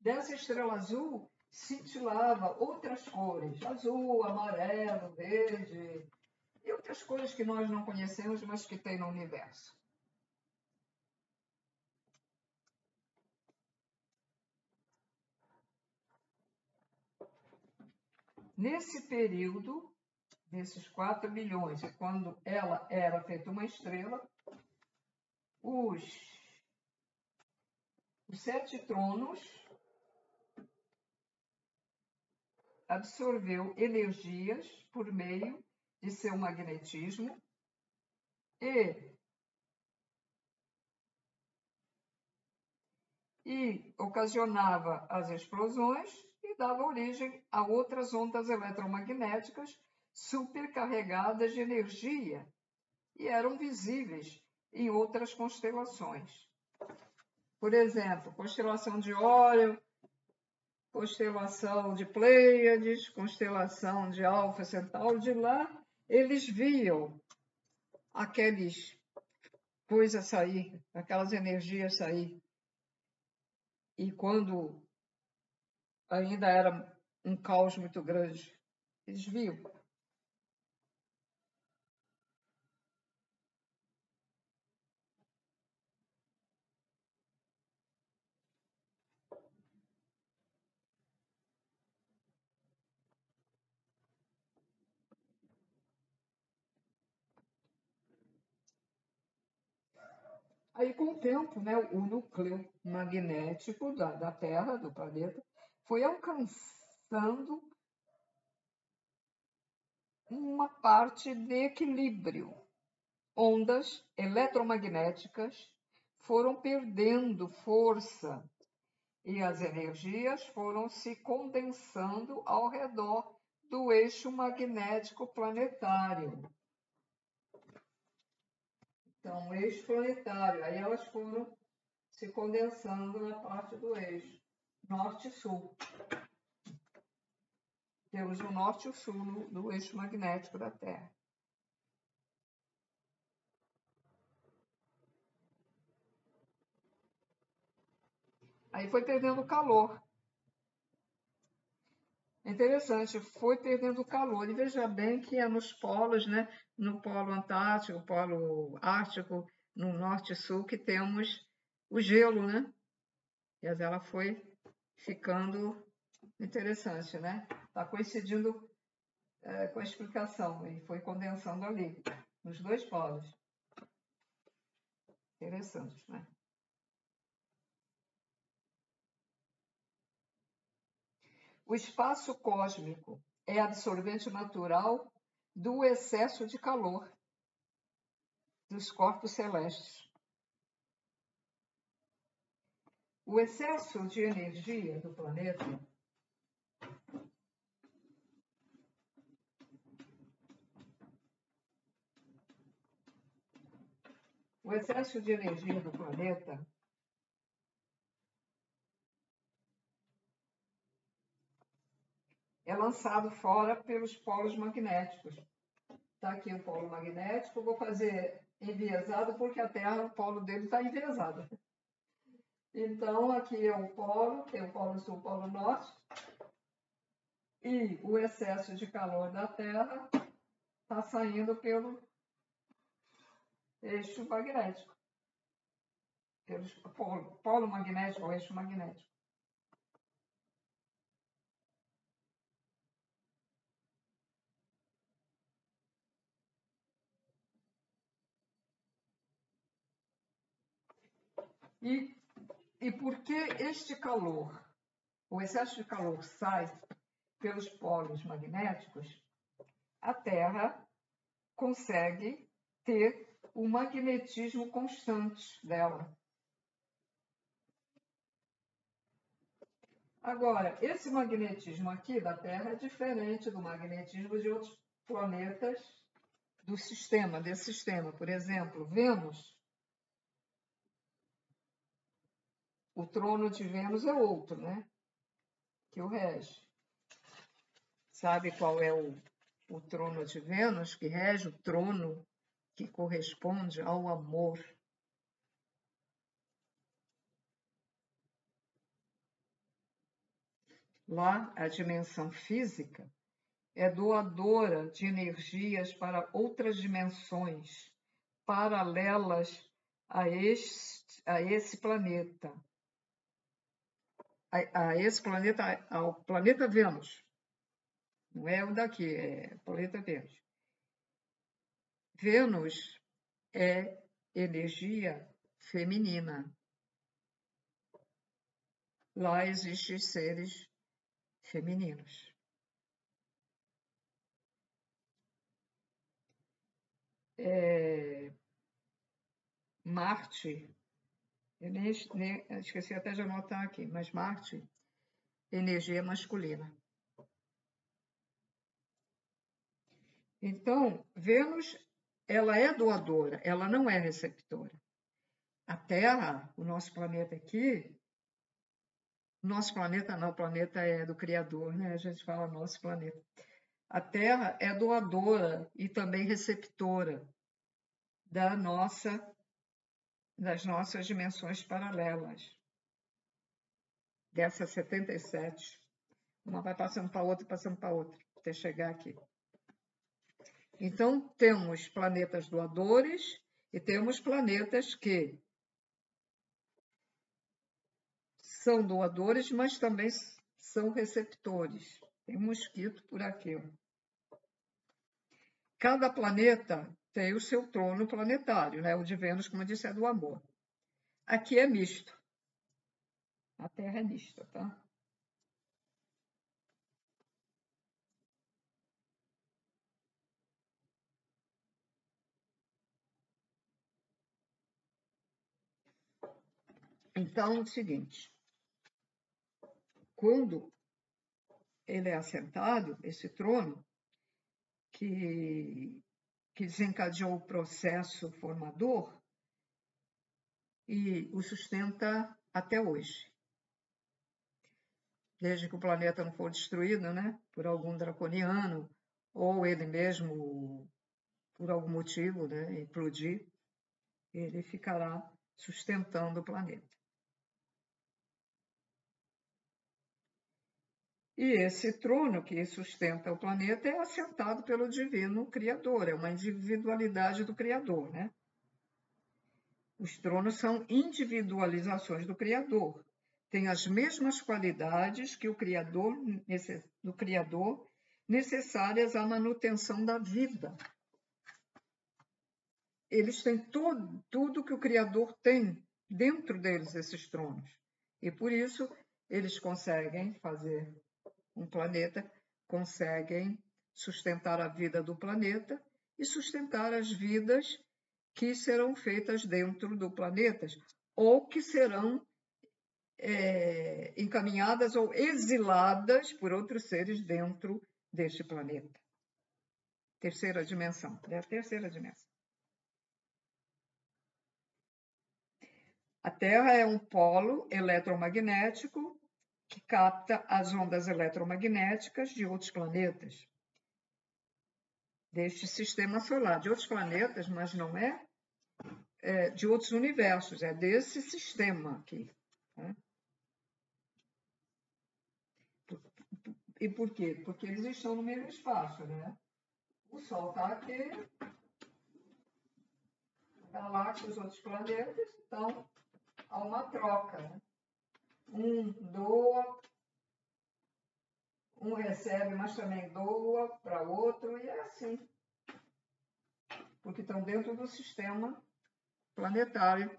Speaker 1: dessa estrela azul cintilava outras cores, azul, amarelo, verde, e outras cores que nós não conhecemos, mas que tem no universo. Nesse período, desses 4 bilhões, quando ela era feita uma estrela, os 7 tronos absorveu energias por meio de seu magnetismo e ocasionava as explosões e dava origem a outras ondas eletromagnéticas supercarregadas de energia e eram visíveis em outras constelações. Por exemplo, constelação de Órion, constelação de Pleiades, constelação de Alfa Centauro. De lá, eles viam aquelas coisas sair, aquelas energias sair. E quando ainda era um caos muito grande, eles viam. Aí, com o tempo, né, o núcleo magnético da Terra, do planeta, foi alcançando uma parte de equilíbrio. Ondas eletromagnéticas foram perdendo força e as energias foram se condensando ao redor do eixo magnético planetário. Então, eixo planetário, aí elas foram se condensando na parte do eixo norte e sul. Temos o norte e o sul do eixo magnético da Terra. Aí foi perdendo calor. É interessante, foi perdendo calor. E veja bem que é nos polos, né? No polo Antártico, polo Ártico, no norte e sul, que temos o gelo, né? E ela foi ficando interessante, né? Está coincidindo com a explicação e foi condensando ali, nos dois polos. Interessante, né? O espaço cósmico é absorvente natural do excesso de calor dos corpos celestes. O excesso de energia do planeta é lançado fora pelos polos magnéticos. Está aqui o polo magnético, vou fazer enviesado porque a Terra, o polo dele está enviesado. Então, aqui é o polo, tem o polo sul, o polo norte, e o excesso de calor da Terra está saindo pelo eixo magnético. Polo magnético ou eixo magnético. E por que este calor, o excesso de calor sai pelos polos magnéticos, a Terra consegue ter o magnetismo constante dela. Agora, esse magnetismo aqui da Terra é diferente do magnetismo de outros planetas do sistema, desse sistema. Por exemplo, Vênus. O trono de Vênus é outro, né? Que o rege. Sabe qual é o trono de Vênus? Que rege o trono que corresponde ao amor. Lá, a dimensão física é doadora de energias para outras dimensões paralelas a esse planeta. Ao planeta Vênus. Não é o daqui, é o planeta Vênus. Vênus é energia feminina. Lá existem seres femininos. Marte, eu nem esqueci até de anotar aqui, mas Marte, energia masculina. Então, Vênus, ela é doadora, ela não é receptora. A Terra, o nosso planeta aqui, nosso planeta não, o planeta é do Criador, né? A gente fala nosso planeta. A Terra é doadora e também receptora das nossas dimensões paralelas. Dessas 77. Uma vai passando para outra, até chegar aqui. Então, temos planetas doadores e temos planetas que são doadores, mas também são receptores. Tem um mosquito por aqui. Cada planeta tem o seu trono planetário, né? O de Vênus, como eu disse, é do amor. Aqui é misto. A Terra é mista, tá? Então, é o seguinte. Quando ele é assentado, esse trono, que desencadeou o processo formador e o sustenta até hoje. Desde que o planeta não for destruído, né, por algum draconiano, ou ele mesmo, por algum motivo, né, implodir, ele ficará sustentando o planeta. E esse trono que sustenta o planeta é assentado pelo divino Criador, é uma individualidade do Criador, né? Os tronos são individualizações do Criador. Tem as mesmas qualidades que do Criador necessárias à manutenção da vida. Eles têm tudo que o Criador tem dentro deles, esses tronos. E por isso eles conseguem fazer um planeta, conseguem sustentar a vida do planeta e sustentar as vidas que serão feitas dentro do planeta ou que serão encaminhadas ou exiladas por outros seres dentro deste planeta. Terceira dimensão, é a terceira dimensão. A Terra é um polo eletromagnético que capta as ondas eletromagnéticas de outros planetas, deste sistema solar, de outros planetas, mas não é, de outros universos, é desse sistema aqui. Né? E por quê? Porque eles estão no mesmo espaço, né? O Sol está aqui, galáxias, outros planetas, então há uma troca, né? Um doa, um recebe, mas também doa para outro, e é assim. Porque estão dentro do sistema planetário,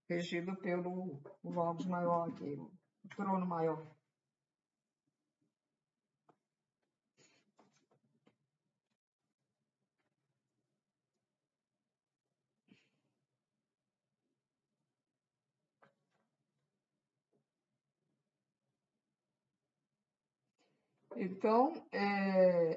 Speaker 1: regido pelo Logos maior aqui, o trono maior. Então,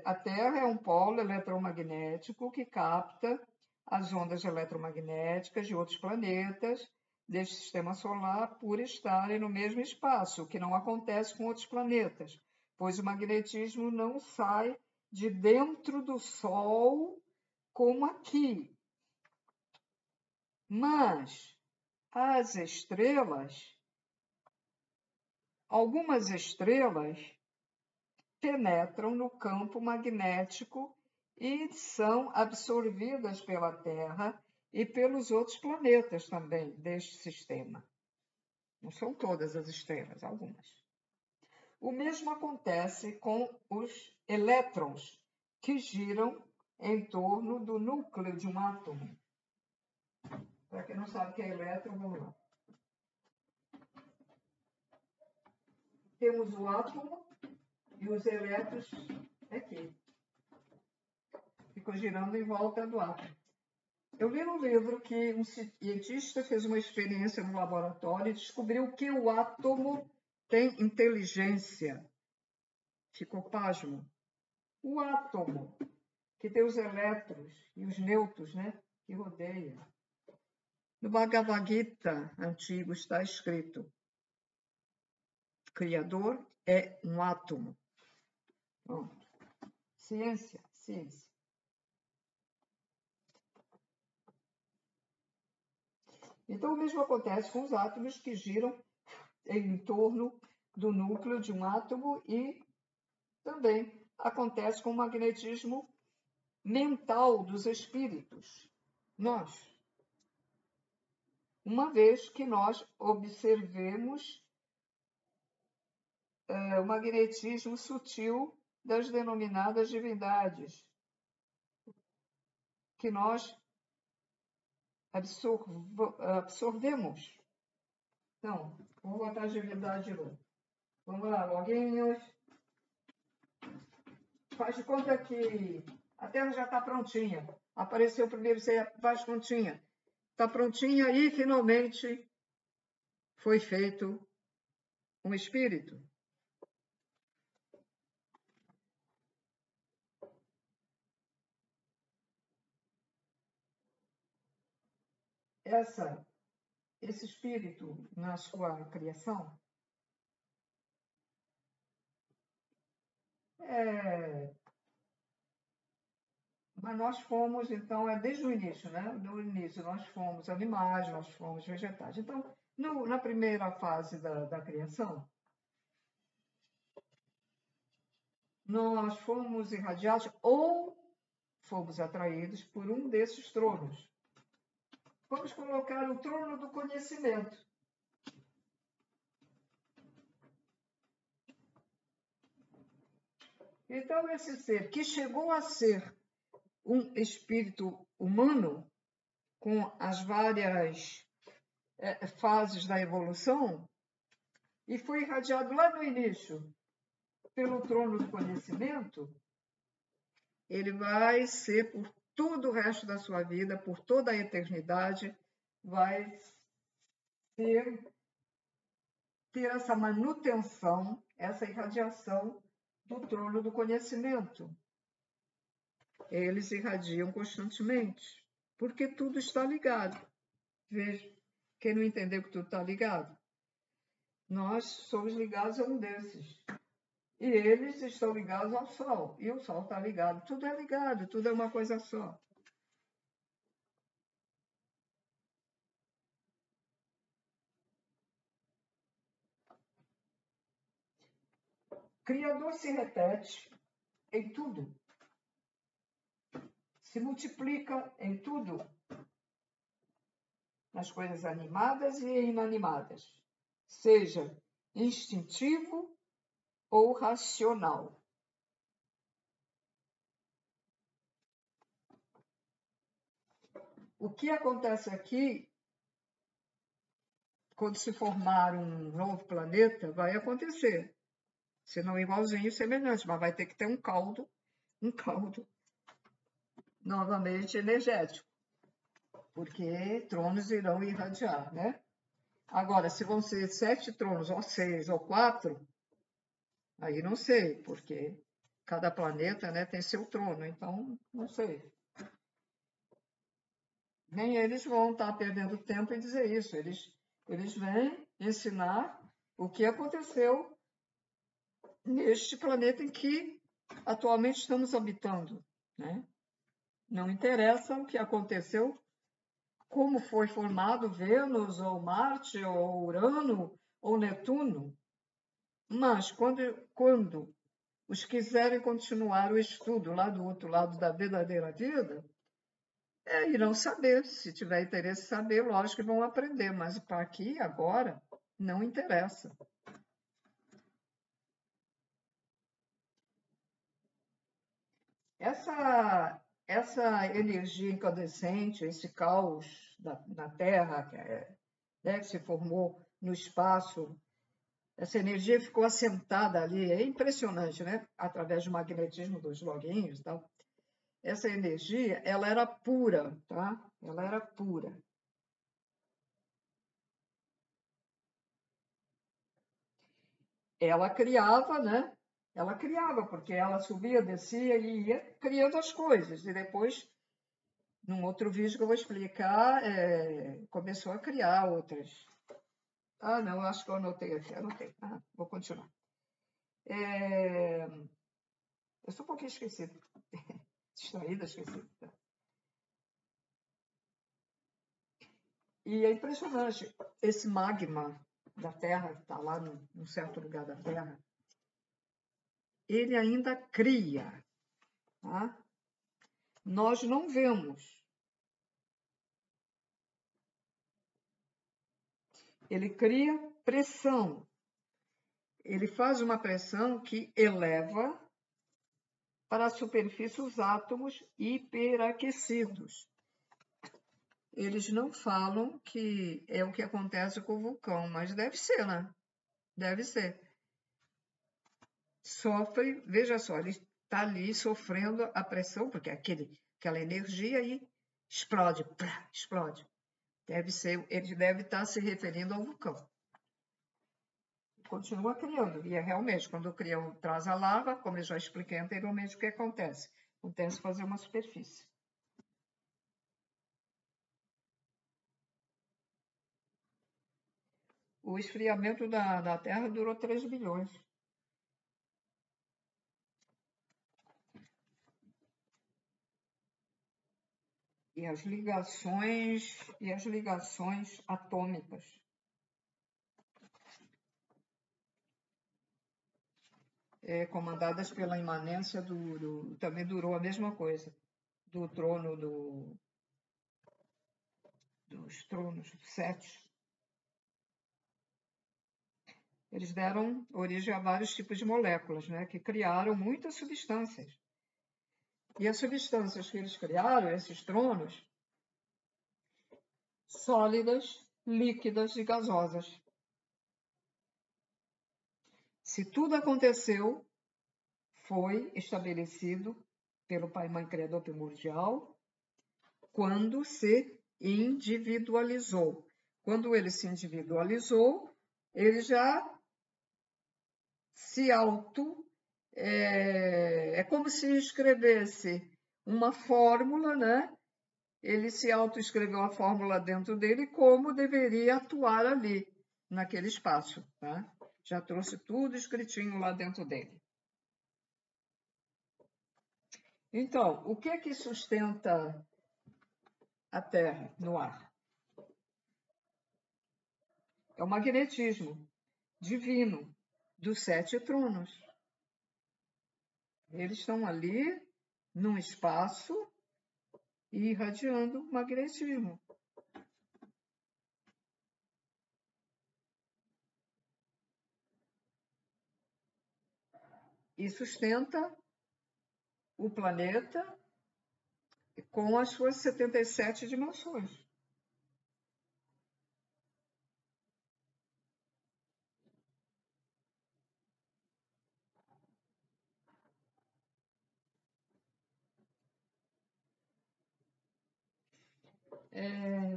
Speaker 1: a Terra é um polo eletromagnético que capta as ondas eletromagnéticas de outros planetas deste sistema solar por estarem no mesmo espaço, o que não acontece com outros planetas, pois o magnetismo não sai de dentro do Sol como aqui. Mas as estrelas, algumas estrelas penetram no campo magnético e são absorvidas pela Terra e pelos outros planetas também deste sistema. Não são todas as estrelas, algumas. O mesmo acontece com os elétrons, que giram em torno do núcleo de um átomo. Para quem não sabe o que é elétron, vamos lá. Temos o átomo e os elétrons aqui. Ficam girando em volta do átomo. Eu li no livro que um cientista fez uma experiência no laboratório e descobriu que o átomo tem inteligência. Ficou pasmo. O átomo, que tem os elétrons e os nêutrons, né, que rodeia. No Bhagavad Gita antigo está escrito: o Criador é um átomo. Pronto. Ciência, ciência. Então, o mesmo acontece com os átomos que giram em torno do núcleo de um átomo e também acontece com o magnetismo mental dos espíritos. Nós, uma vez que nós observemos o magnetismo sutil das denominadas divindades, que nós absorvemos. Então, vamos botar a divindade de novo. Vamos lá, loguinhos. Faz de conta que a Terra já está prontinha. Apareceu primeiro, você faz continha. Está prontinha e finalmente foi feito um espírito. Esse espírito na sua criação mas nós fomos, então, desde o início, né? Do início, nós fomos animais, nós fomos vegetais. Então, na primeira fase da criação, nós fomos irradiados ou fomos atraídos por um desses tronos. Vamos colocar o trono do conhecimento. Então, esse ser que chegou a ser um espírito humano, com as várias fases da evolução, e foi irradiado lá no início pelo trono do conhecimento, ele vai ser, por todo o resto da sua vida, por toda a eternidade, vai ter essa manutenção, essa irradiação do trono do conhecimento. Eles irradiam constantemente, porque tudo está ligado. Veja, quem não entendeu que tudo está ligado? Nós somos ligados a um desses. E eles estão ligados ao Sol. E o Sol está ligado. Tudo é ligado, tudo é uma coisa só. Criador se repete em tudo. Se multiplica em tudo. nas coisas animadas e inanimadas, seja instintivo ou racional. O que acontece aqui, quando se formar um novo planeta, vai acontecer. Se não igualzinho, semelhante, mas vai ter que ter um caldo novamente energético, porque tronos irão irradiar, né? Agora, se vão ser 7 tronos, ou 6, ou 4, aí não sei, porque cada planeta, né, tem seu trono, então não sei. Nem eles vão estar perdendo tempo em dizer isso. Eles vêm ensinar o que aconteceu neste planeta em que atualmente estamos habitando, né? Não interessa o que aconteceu, como foi formado Vênus, ou Marte, ou Urano, ou Netuno, mas quando os quiserem continuar o estudo lá do outro lado da verdadeira vida, irão saber. Se tiver interesse em saber, lógico que vão aprender, mas para aqui, agora, não interessa. Essa energia incandescente, esse caos na Terra, né, que se formou no espaço, essa energia ficou assentada ali, é impressionante, né? Através do magnetismo dos loguinhos e tal. Essa energia, ela era pura, tá? Ela era pura. Ela criava, né? Ela criava, porque ela subia, descia e ia criando as coisas. E depois, num outro vídeo que eu vou explicar, começou a criar outras. Ah, não, acho que eu anotei aqui. Anotei. Vou continuar. Eu sou um pouquinho esquecida. Distraída, esquecida. E é impressionante. Esse magma da Terra, que está lá num certo lugar da Terra, ele ainda cria. Tá? Nós não vemos. Ele cria pressão. Ele faz uma pressão que eleva para a superfície os átomos hiperaquecidos. Eles não falam que é o que acontece com o vulcão, mas deve ser, né? Deve ser. Sofre, veja só, ele está ali sofrendo a pressão, porque aquela energia aí explode, explode. Deve ser, ele deve estar se referindo ao vulcão. Continua criando, e realmente, quando cria, traz a lava, como eu já expliquei anteriormente, o que acontece? Acontece fazer uma superfície. O esfriamento da Terra durou 3 bilhões. E as ligações atômicas. Comandadas pela imanência também durou a mesma coisa, do trono dos tronos, 7. Eles deram origem a vários tipos de moléculas, né, que criaram muitas substâncias. E as substâncias que eles criaram, esses tronos, sólidas, líquidas e gasosas. Se tudo aconteceu, foi estabelecido pelo Pai Mãe Criador primordial quando se individualizou. Quando ele se individualizou, ele já se é como se escrevesse uma fórmula, né? Ele se autoescreveu a fórmula dentro dele como deveria atuar ali, naquele espaço, tá? Já trouxe tudo escritinho lá dentro dele. Então, o que é que sustenta a Terra no ar? É o magnetismo divino dos 7 tronos. Eles estão ali, num espaço, irradiando magnetismo. e sustenta o planeta com as suas 77 dimensões.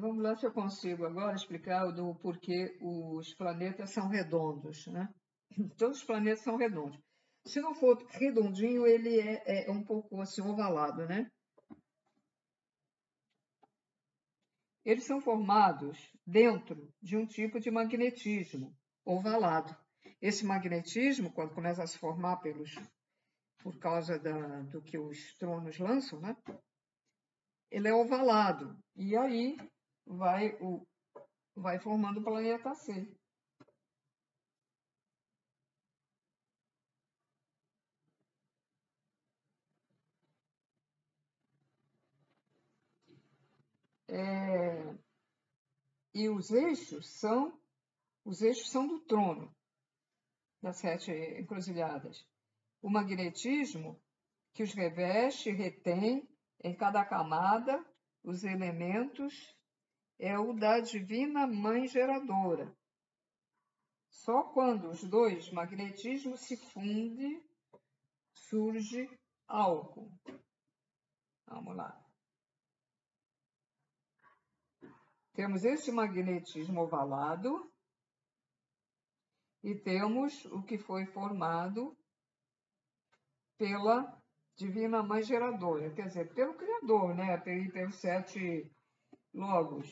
Speaker 1: Vamos lá se eu consigo agora explicar do porquê os planetas são redondos, né? Todos os planetas são redondos. Se não for redondinho, ele é um pouco assim ovalado, né? Eles são formados dentro de um tipo de magnetismo ovalado. Esse magnetismo, quando começa a se formar por causa do que os tronos lançam, né? Ele é ovalado. E aí vai formando o planeta C. E os eixos são do trono, das 7 encruzilhadas. O magnetismo que os reveste e retém em cada camada os elementos é o da divina mãe geradora. Só quando os dois magnetismos se fundem, surge álcool. Vamos lá. Temos esse magnetismo ovalado e temos o que foi formado pela divina mãe geradora, quer dizer, pelo Criador, né? Pelos 7 logos.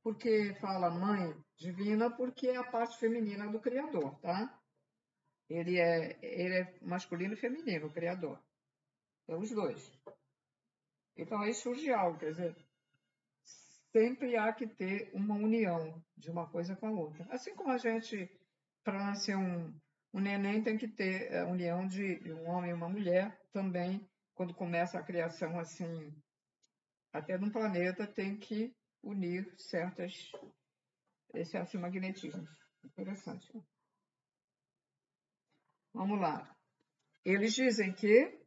Speaker 1: Por que fala mãe divina? Porque é a parte feminina do Criador, tá? Ele é masculino e feminino, o Criador. É os dois. Então aí surge algo, quer dizer, sempre há que ter uma união de uma coisa com a outra. Assim como a gente, para nascer um neném, tem que ter a união de um homem e uma mulher, também, quando começa a criação assim, até de um planeta, tem que unir certos magnetismos. Interessante. Vamos lá. Eles dizem que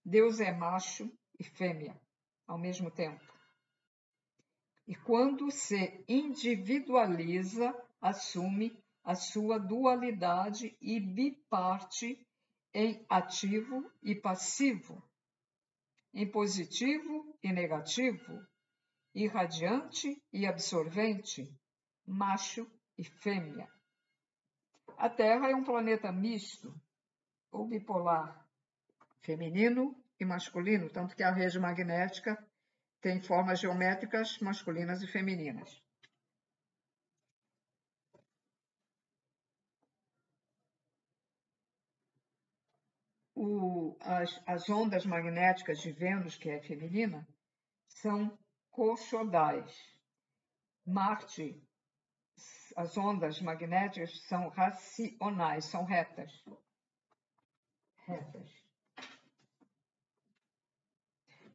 Speaker 1: Deus é macho e fêmea ao mesmo tempo. E quando se individualiza, assume a sua dualidade e biparte em ativo e passivo, em positivo e negativo, irradiante e absorvente, macho e fêmea. A Terra é um planeta misto ou bipolar, feminino e masculino, tanto que a rede magnética tem formas geométricas masculinas e femininas. As ondas magnéticas de Vênus, que é feminina, são coxodais. Marte, as ondas magnéticas são racionais, são retas.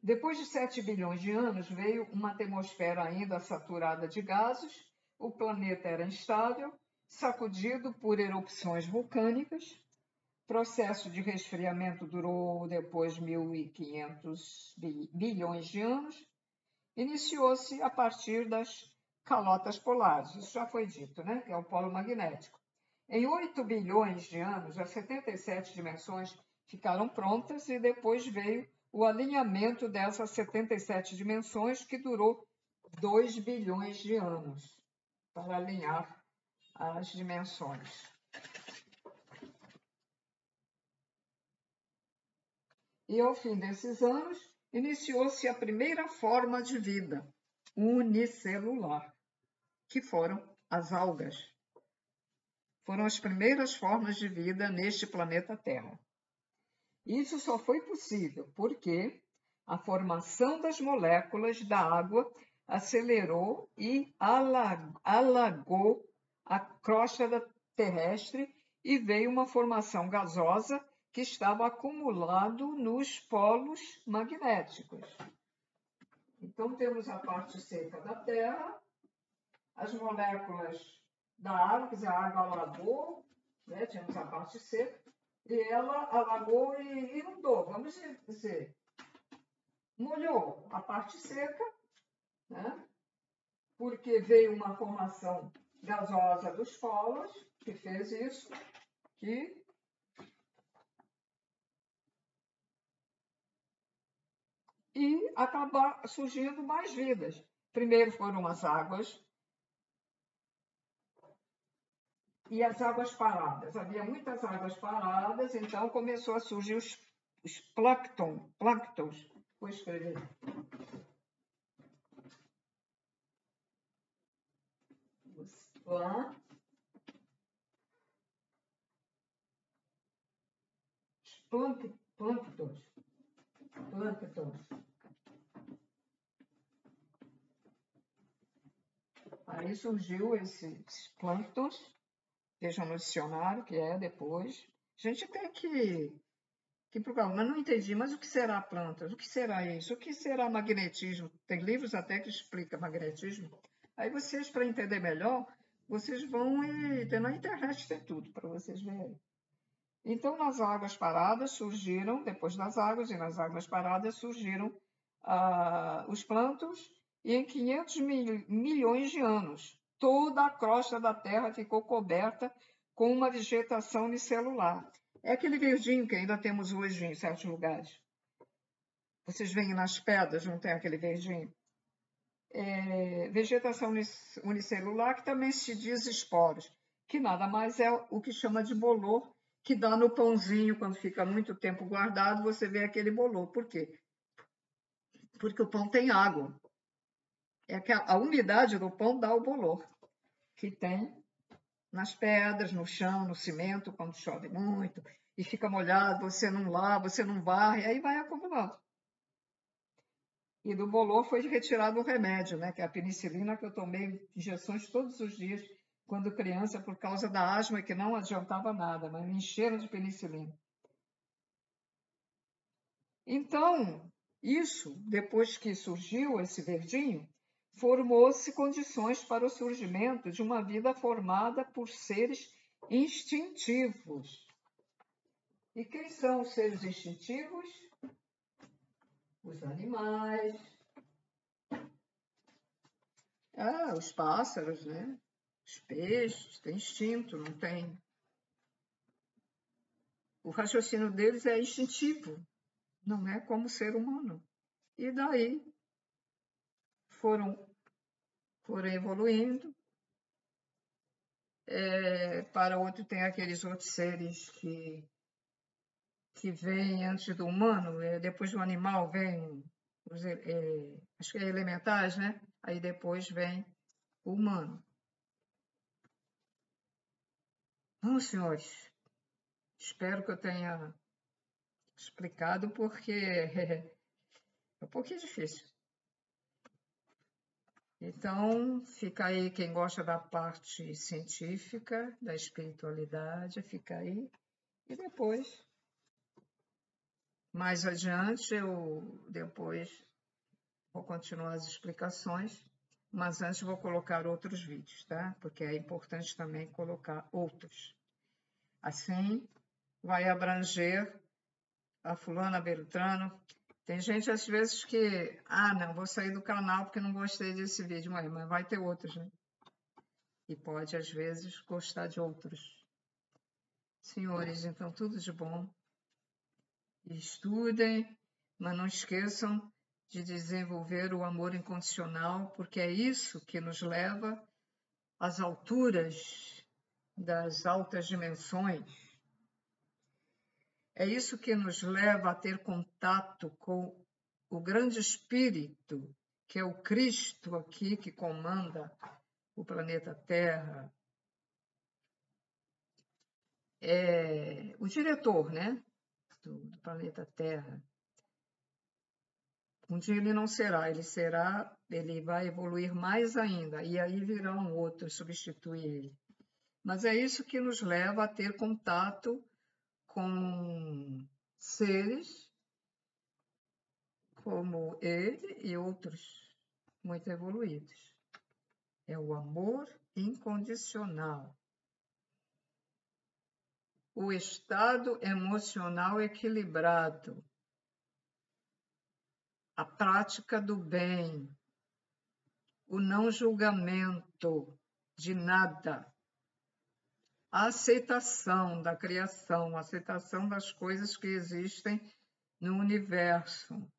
Speaker 1: Depois de 7 bilhões de anos, veio uma atmosfera ainda saturada de gases, o planeta era instável, sacudido por erupções vulcânicas. O processo de resfriamento durou depois 1.500 bilhões de anos. Iniciou-se a partir das calotas polares, isso já foi dito, né? Que é o polo magnético. Em 8 bilhões de anos, as 77 dimensões ficaram prontas e depois veio o alinhamento dessas 77 dimensões, que durou 2 bilhões de anos para alinhar as dimensões. E ao fim desses anos, iniciou-se a primeira forma de vida unicelular, que foram as algas. Foram as primeiras formas de vida neste planeta Terra. Isso só foi possível porque a formação das moléculas da água acelerou e alagou a crosta terrestre e veio uma formação gasosa que estava acumulado nos polos magnéticos. Então, temos a parte seca da Terra, as moléculas da água, quer dizer, a água alagou, né? Temos a parte seca, e ela alagou e inundou, vamos dizer, molhou a parte seca, né? Porque veio uma formação gasosa dos polos, que fez isso, e acabar surgindo mais vidas. Primeiro foram as águas, e as águas paradas. Havia muitas águas paradas, então começou a surgir os plânctons. Vou escrever. Os plânctons. Aí surgiu esses plânctons, vejam no dicionário, que é depois. A gente tem que procurar, mas não entendi, mas o que será plantas? O que será isso? O que será magnetismo? Tem livros até que explicam magnetismo. Aí vocês, para entender melhor, vocês vão e tem na internet, tem tudo para vocês verem. Então, nas águas paradas surgiram, depois das águas, e nas águas paradas surgiram os plânctons, e em 500 milhões de anos, toda a crosta da Terra ficou coberta com uma vegetação unicelular. É aquele verdinho que ainda temos hoje em certos lugares. Vocês veem nas pedras, não tem aquele verdinho? Vegetação unicelular, que também se diz esporos, que nada mais é o que chama de bolor, que dá no pãozinho, quando fica muito tempo guardado, você vê aquele bolor. Por quê? Porque o pão tem água. É que a umidade do pão dá o bolor, que tem nas pedras, no chão, no cimento, quando chove muito, e fica molhado, você não lava, você não varre, aí vai acumulando. E do bolor foi retirado o remédio, né, que é a penicilina, que eu tomei injeções todos os dias quando criança, por causa da asma, que não adiantava nada, mas me encheram de penicilina. Então, isso, depois que surgiu esse verdinho, formou-se condições para o surgimento de uma vida formada por seres instintivos. E quem são os seres instintivos? Os animais. Os pássaros, né? Os peixes, têm instinto, não tem. O raciocínio deles é instintivo, não é como o ser humano. E daí foram evoluindo. Para outro, tem aqueles outros seres que vêm antes do humano, depois do animal vem os, acho que é elementais, né? Aí depois vem o humano. Bom, senhores, espero que eu tenha explicado, porque é um pouquinho difícil. Então, fica aí quem gosta da parte científica, da espiritualidade, fica aí. E depois, mais adiante, eu depois vou continuar as explicações, mas antes vou colocar outros vídeos, tá? Porque é importante também colocar outros. Assim, vai abranger a fulana, Beltrano. Tem gente, às vezes, que... não, vou sair do canal porque não gostei desse vídeo, mas vai ter outros, né? E pode, às vezes, gostar de outros. Senhores, então, tudo de bom. Estudem, mas não esqueçam de desenvolver o amor incondicional, porque é isso que nos leva às alturas das altas dimensões. É isso que nos leva a ter contato com o grande espírito, que é o Cristo aqui, que comanda o planeta Terra. É o diretor, né, do planeta Terra. Um dia ele não será, ele vai evoluir mais ainda, e aí virá um outro substituir ele. Mas é isso que nos leva a ter contato com seres como ele e outros muito evoluídos. É o amor incondicional. o estado emocional equilibrado, a prática do bem, o não julgamento de nada, a aceitação da criação, a aceitação das coisas que existem no universo.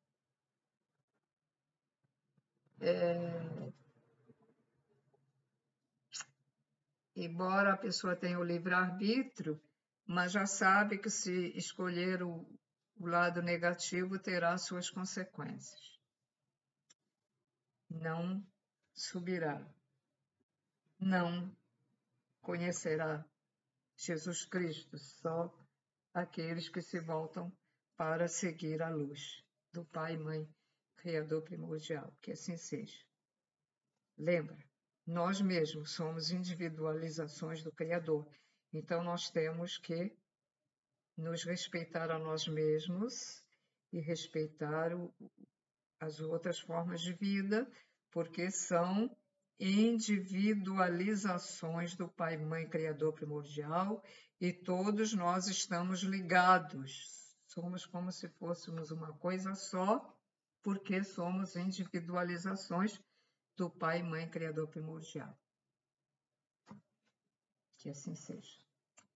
Speaker 1: Embora a pessoa tenha o livre-arbítrio, mas já sabe que se escolher o lado negativo terá suas consequências. Não subirá, não conhecerá Jesus Cristo, só aqueles que se voltam para seguir a luz do Pai e Mãe, Criador primordial, que assim seja. Lembra, nós mesmos somos individualizações do Criador, então nós temos que nos respeitar a nós mesmos e respeitar as outras formas de vida, porque são individualizações do Pai, Mãe, Criador primordial, e todos nós estamos ligados. Somos como se fôssemos uma coisa só, porque somos individualizações do Pai, Mãe, Criador primordial. Que assim seja.